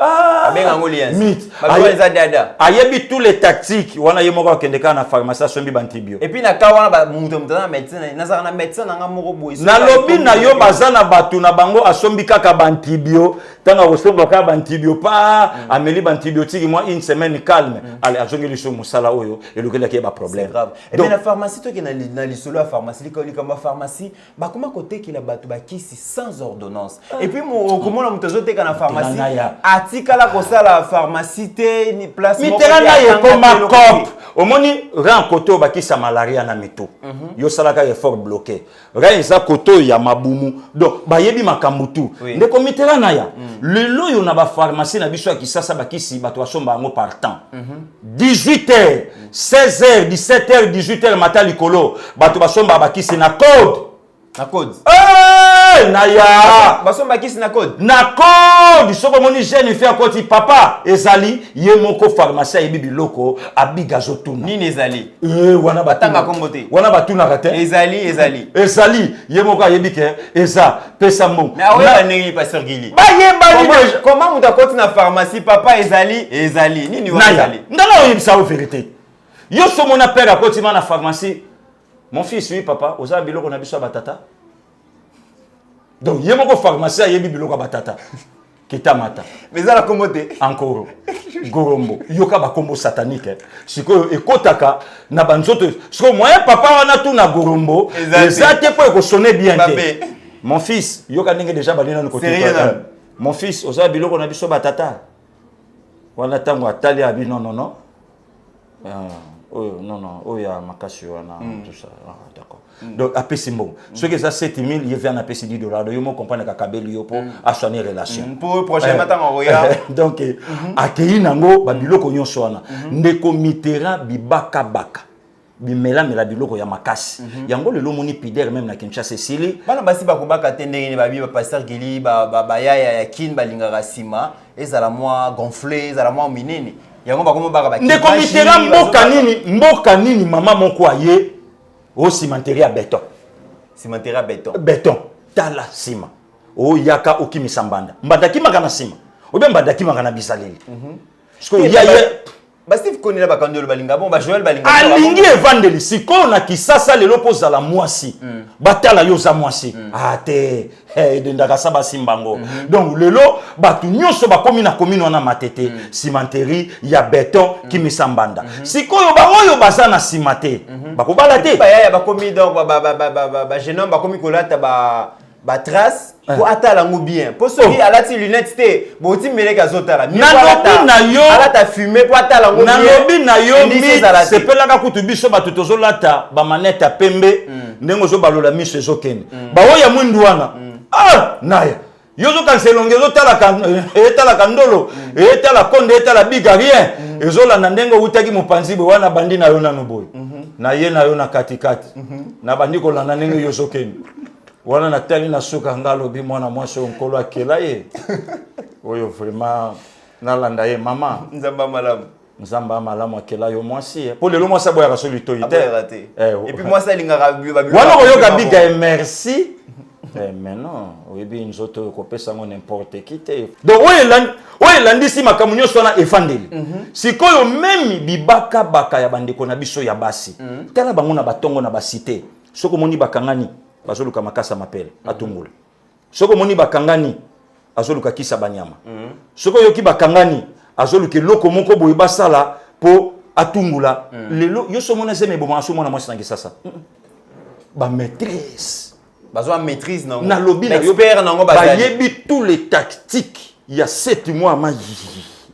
abenga ngo lianzi babeza dada ayebi tous les tactiques wana ye moko akendeka na pharmacie sombi bantibio et puis na ka wana ba muto mutana médecin nazaka na médecin nga moko boy na lobi na yo bazana batu na bango asombi kaka bantibio tanga kosomba kaka bantibio pa ameli bantibiotique moi une semaine calme allez azongeli so musala oyo elokela ke ba problème et bien la pharmacie to ke na lisolo ya pharmacie likoma pharmacie ba koma côté ki la batu ba kisi sans ordonnance et puis comment la muto zote kana pharmacie atikala kosala pharmacie te ni place mitera na ye koma cop omoni ran koto ba kisa malaria na mito yo salaka effort bloqué ran za koto ya mabumu donc ba yebi makambutu ndeko mitera na ya Le lot yo na ba pharmacie na biso ya Kisasa bakisi bato basomba yango par temps. 18h, 16h, 17h, 18h matin likolo bato basomba bakisi na code. Na code. Naya basomba kisi na code. Na code soko moni jeune fait akoti papa ezali ye moko pharmacie yebi biloko abigazo tuna. Nini ezali? Wana batanga kombote. Wana batuna kate. Ezali ye moko ayebi ke eza pesa mo. Mais awe nini pasteur Gili? Ba yeba ni comment muta koti na pharmacie papa ezali nini wa ezali? Ndala oyebisa o vérité. Yo so mona père akoti na pharmacie. Mon fils, oui, papa, aux amis, on a besoin de batata. Donc, il y a beaucoup de pharmacie, il y a beaucoup de batata. Kita mata. Mais ça, la commoté. Encore. Gorombo. Yoka ba combo satanique. Si que ekotaka na banzoto. Si que moi, papa, on a tout na gorombo. Exactement. Pour sonner bien. Mon fils, yoka n'enge déjà balina no côté. Mon fils, aux amis, on a besoin de batata. On attend moi, tali abi non. Oh non, oh ya makasi wana tout ça. D'accord. Donc après c'est bon. Ce que ça 7000, il vient à payer $10. Donc yo mo comprendre ka kabeli yo pour assoner relation. Pour le prochain matin on regarde. Donc akei nango ba biloko nyonso wana. Ndeko mitera bibaka baka. Bimela mela biloko ya makasi. Yango lelo moni pider même na Kinshasa Sili. Bana basi ba kobaka tendenge ni ba bi ba pasteur Gili ba yaya ya kin balinga rasima ezala moi gonflé ezala moi minene. Yango ba komo baka ba. Ndeko mitera mboka nini mama moko aye au cimenterie à béton. Cimenterie à béton. Béton. Tala sima. O yaka okimisa mbanda. Mbadaki makana sima. Obe mbadaki makana bisaleli. Parce que ya ba Steve Koni la bakandolo balinga bon ba Joël balinga. Alingi evandeli siko na Kisasa lelo poza la mwasi. Batala yo za mwasi. Ate dendaka saba simbango. Donc lelo batu nyonso bakomi na komino na matete cimenterie ya béton kimisa mbanda. Siko yo ba oyo baza na simate. Bakobala te. Ba ya bakomi donc ba jeune homme bakomi kolata ba trace pour atala ngo bien. Pour celui à la lunette té, boti meleka zotala. Alata fumer pour atala ngo bien. Na lobi na yo mi c'est pela ka kutu biso batu tozolata ba manette ya pembe ndengo zo balola miso ezokene. Ba oya mwindu wana. Naya. Yozo kanselonge zotala etala kandolo, etala konde etala biga rien. Ezola na ndengo utaki mopanzi bo wana bandi na yo na noboy. Na ye na yo na katikati. Na bandi ko lana ndenge yozokene. Wana na tali na suka ngalo bi mwana mwasi onkolo akela ye. Oyo vraiment nalanda ye mama. Nzamba malamu akela yo mwasi. Po lelo mwasi boya ka soli toite. Et puis moi ça linga rabu babu. Wana oyo ka biga merci. Mais non, oyebi nzoto ko pesa ngo n'importe qui te. Donc oyo landisi makamunyo sona efandeli. Sikoyo même bibaka baka ya bandeko na biso ya basi. Tala bango na batongo na basite. Soko moni bakangani bazoluka makasa mapele atungula. Soko moni bakangani azoluka kisa banyama. Soko yoki bakangani azoluka loko moko boye basala po atungula. Lelo yo so mona zeme bo maso mona mwasi na Kisasa. Ba maîtrise. Bazo maîtrise non. Na lobi na expert nango bazali. Yebi tous les tactiques. Il y a 7 mois ma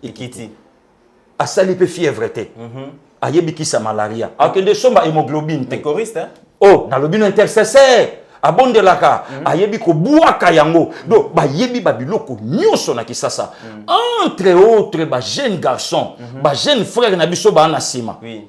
ikiti. Asali pe fièvre te. Ayebi kisa malaria. Akende somba hémoglobine te. Choriste hein? Oh, na lobi no intercesseur. Abondelaka ayebi ko buaka yango. Donc ba yebi ba biloko nyonso na Kisasa. Entre autres ba jeune garçon, ba jeune frère na biso ba na sima. Oui.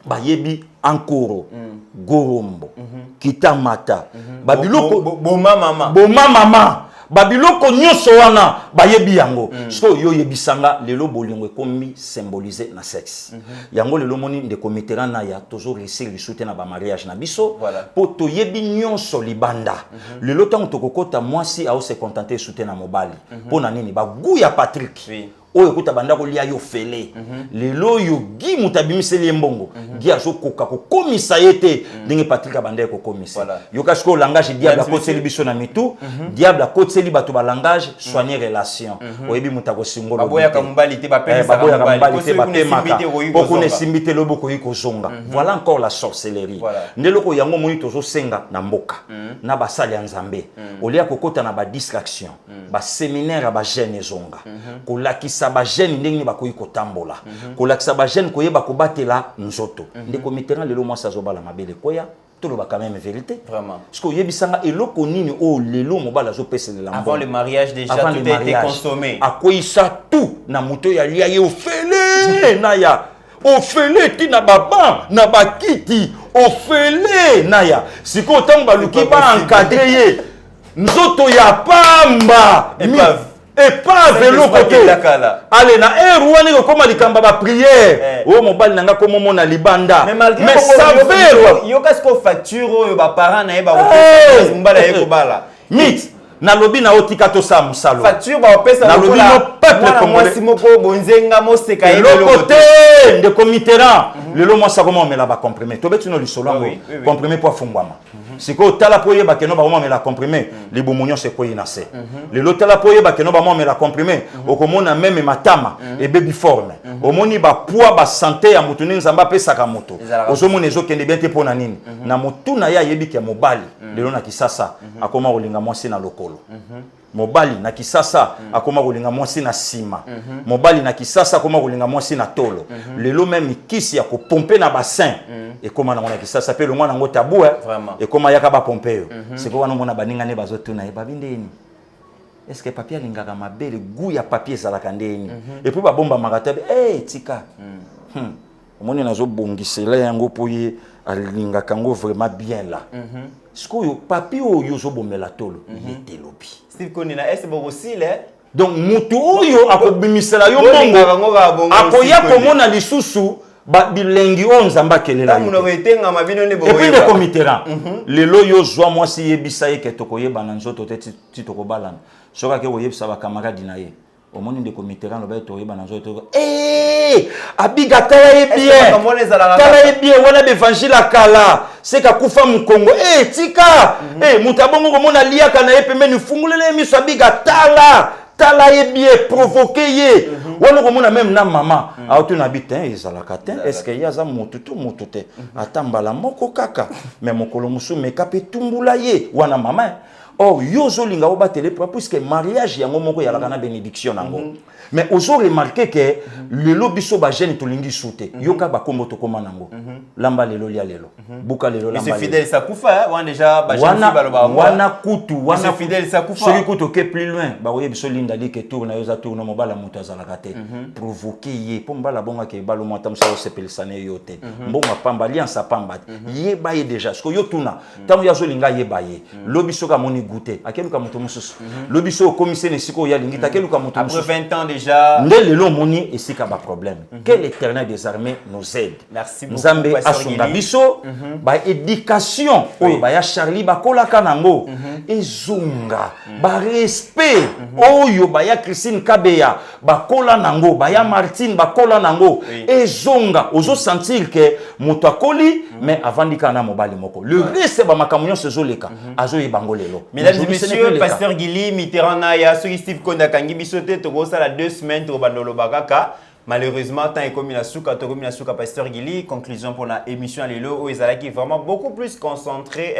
Ba yebi Ankoro, Gorombo, Kitamata. Ba biloko boma mama. Babiloko nyonso wana bayebi yango. So yo yebisanga lelo bolingo ekomi symboliser na sexe. Yango lelo moni ndeko mitera na ya toujours réussir le soutien na ba mariage na biso. Po to yebi nyonso libanda. Lelo tango tokokota mwasi a se contenter soutien na mobali. Po na nini ba guya Patrick. Oyo kuta banda ko lia yo fele. Lelo yo gi mutabimiseli mbongo. Gi azokoka ko komisa yete ndenge Patrick abanda ko komisa. Yo kasko langage diable a koteli biso na mitu. Diable a koteli bato ba langage soigner relation. Oyebi mutako singolo. Baboya ka mbali te ba pele sa mbali te ba temaka. Poko ne simbite loboko yiko zonga. Voilà encore la sorcellerie. Ndeloko yango moni tozo senga na mboka. Na basali ya Nzambe. Olia kokota na ba distraction. Ba séminaire ba jeune zonga. Kolakisa ba jeune ndenge bakoyi kotambola. Kolakisa ba jeune koyeba kobatela nzoto. Ndeko mitera lelo mwasi azobala mabele koya toloba quand même vérité. Vraiment. Parce que yebisanga eloko nini o lelo mobala zo peselela mbongo. Avant le mariage déjà Avant tout le a été mariage, consommé. akoisa tout na moto ya lia ye ofele naya. Ofele ti na baba na bakiti ofele naya. Siko tango baluki ba encadrer ye. Nzoto ya pamba. Epave eloko te. Allez na wana kokoma likamba ba prière. O mobali nanga komo mona libanda. Mais savero yo qu'est-ce qu'on facture oyo ba parents na ye ba opesa mbala ye kobala. Mit na lobi na otika to sa musalo. Facture ba opesa na lobi no peuple congolais. Mwasi moko bonzenga moseka ye le côté de committeran. Lelo mwasa komo mela ba comprimer. To betu no lisolo ngo comprimer pour fungwama. Siko tala poye ba keno ba moma mela comprimer. Les bomonyo se koyi na se. Lelo tala poye ba keno ba moma mela comprimer. Okomona même matama et baby forme. Omoni ba poids ba santé ya mutu ni nzamba pesa ka moto. Ozomona ezokende bien te pona nini. Na mutu na ya yebi ke mobali. Lelo na kisasa akoma kolinga mwasi na lokolo. Mobali na kisasa akoma kolinga mwasi na sima. Mobali na kisasa akoma kolinga mwasi na tolo. Lelo même kisi ya ko pomper na bassin. Et comment na mona kisasa pe le mwana ngo tabou et comment yaka ba pomper yo. C'est quoi na mona baninga ne bazotuna e babindeni. Est-ce que papier lingaka mabele goût ya papier salaka ndeni. Et puis ba bomba makatabe tika. Omoni nazo bongisela yango poye alingaka ngo vraiment bien là. Sikoyo papier oyo zo bomela tolo yete lobi. Steve Konina est bon aussi là. Donc mutu oyo akobimisela yo mongo akoya komona lisusu ba bilengi onzamba kelela yo. Munobetenga mabino ne bo. Et puis le committeran. Lelo yo zwa mwasi yebisa ye ketoko yeba na nzoto te titoko balana. Soka ke oyebisa ba camarade na ye. Omoni de committeran lo ba to yeba na nzoto. Abiga tala ye bien. Tala ye bien wana bevangile kala. C'est ka kufa mkongo tika mutabongo komona liaka na ye pembeni fungulele miso abiga tala ye bien provoquer ye wana komona même na mama auto na bitin ezalaka te est-ce que yaza mutu te atambala moko kaka mais mokolo musu meka pe tumbula ye wana mama or yozo linga obatele puisque mariage yango moko yalaka na bénédiction nango. Mais ozo remarquer que lelo biso ba jeune to lingi soute yoka ba kombo to koma nango lamba lelo lia lelo buka lelo lamba c'est fidèle ça kufa wana déjà ba jeune baloba wana kutu wana c'est fidèle ça kufa celui kuto ke plus loin ba oye biso linda li ke tour na yoza tour na mobala moto azalaka te provoquer ye po mbala bonga ke balo mo tamsa o sepelisane yote mbonga pamba alliance pamba ye ba ye déjà parce que yo tuna tamu yazo linga ye ba ye lobiso ka moni goûter akeluka moto mususu lobiso commissaire ne siko ya lingi takeluka moto mususu après 20 ans déjà Ndele moni et c'est pas problème. Que l'Éternel des armées nous aide. Merci beaucoup. Nzambe asunda biso ba éducation oyo ba ya Charlie ba kola kanango ezunga ba respect oyo ba ya Christine Kabeya ba kola nango ba ya Martine ba kola nango ezunga ozo sentir que moto akoli mais avant dikana mobali moko le reste ba makamunyo sezoleka azo yebango lelo. Mesdames et messieurs, pasteur Gili Mitterrand ya sur Steve Konda kangi bisote to go sala 2 semaines to bandolo bakaka. Malheureusement, tant comme il a souka, pasteur Gili, conclusion pour la émission à l'élo, où ils allaient vraiment beaucoup plus consacré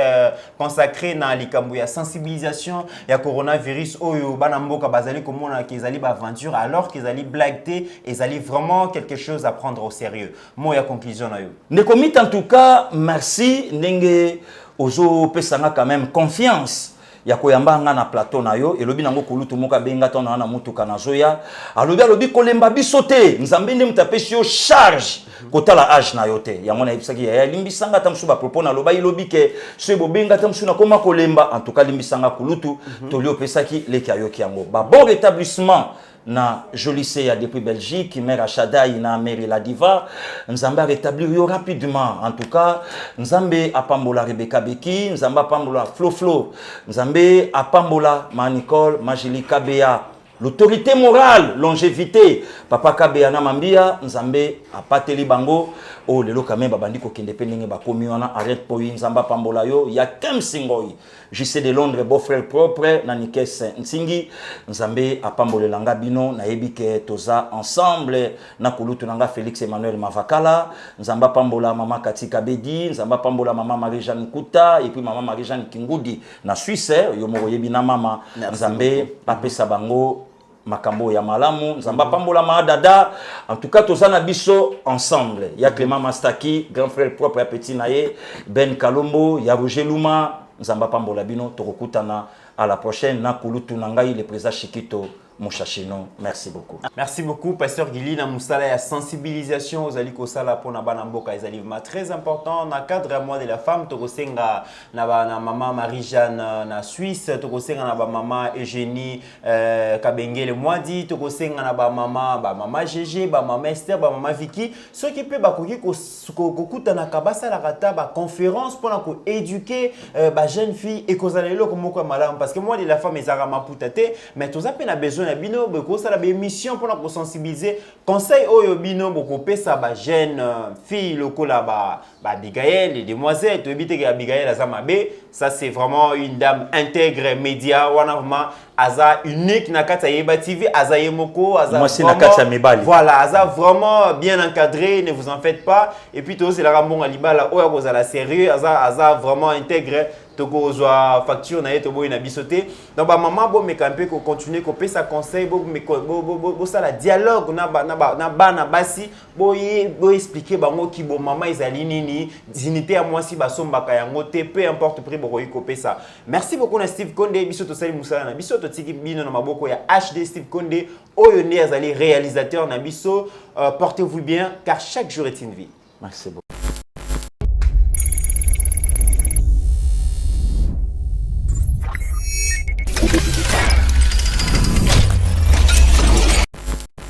dans la sensibilisation, il y a coronavirus, où banamboka bazali comme on a qu'ils allaient aventure, alors qu'ils allaient blaguer, ils allaient vraiment quelque chose à prendre au sérieux. Moi, il y a conclusion à eux. Ne commis en tout cas, merci, nenge ozo pesanga quand même confiance. Ya koyamba nga na plateau na yo elobi nango kolutu moka benga tona na mutuka na zoya alobi kolemba bisote nzambe nde mutapesi yo charge kotala age na yo te yango na yebisaki ya limbisanga tamsu ba propos na loba ilobi ke sebo benga tamsu na koma kolemba en tout cas limbisanga kolutu toli opesaki leki ayo kiango ba bon rétablissement na Jolice ya depuis Belgique, mère Achadaï na mère la diva, Nzambe a rétablir yo rapidement. En tout cas, Nzambe a pambola Rebecca Beki, Nzambe a pambola Flo, Nzambe a pambola Manicole, Majili Kabea. L'autorité morale, longévité, Papa Kabea na Mambia, Nzambe a pateli bango, oh lelo kame babandi ko kende pe ndenge ba komi wana arrête poyi Nzamba pambola yo, ya kem singoi. JC de Londres, beau frère propre, na Nikes Nsingi, Nzambe a pambolé langa bino, na ebike toza ensemble, na kulutu nanga Félix Emmanuel Mavakala, Nzamba pambola mama Katika Bedi, Nzamba pambola mama Marie-Jeanne Kouta, et puis mama Marie-Jeanne Kingudi, na Suisse, yo moro yebi na mama, Nzambe, Pape Sabango, makambo ya malamu nzamba pambola ma dada en tout cas tozana biso ensemble ya Clément Mastaki grand frère propre ya petit naye Ben Kalombo ya Roger Luma nzamba pambola bino tokokutana à la prochaine na kulutu nangai le président Chikito Mouchachino. Merci beaucoup. Merci beaucoup, Pasteur Guili. Na musala ya sensibilisation aux aliko sala pour na banamboka les aliments très important. Na cadre mois de la femme, tokosenga na maman Marie-Jeanne na Suisse, tokosenga na ba maman Eugénie Kabengele Mwadi, tokosenga na ba maman Gégé, ba maman Esther, ba maman Vicky. Ceux qui peuvent bakoki kokuta na kabasa la rata ba conférence pour na ko éduquer ba jeune fille et kozalelo comme quoi malam parce que moi de la femme ezara maputate mais tous appel na besoin na bino beko sala ba émission pour na sensibiliser conseil oyo bino boko pesa ba jeune fille lokola ba Abigail les demoiselles to éviter que Abigail azamabe ça c'est vraiment une dame intègre média wana vraiment aza unique na kata Yeba TV aza yemoko aza moi c'est na kata mebali voilà aza vraiment bien encadré ne vous en faites pas et puis to c'est la rambon alibala oya kozala sérieux aza vraiment intègre toko zwa facture na yeto boy na bisoté donc ba maman bo me camper ko continuer ko pesa conseil bo ça la dialogue na bana basi bo expliquer bango ki bo maman ezali nini dignité à moi si ba sombaka yango te peu importe prix bo ko pesa. Merci beaucoup na Steve Konde biso to sali musala na biso to tiki bino na maboko ya HD Steve Konde oyo ne azali réalisateur na biso. Portez-vous bien car chaque jour est une vie. Merci beaucoup.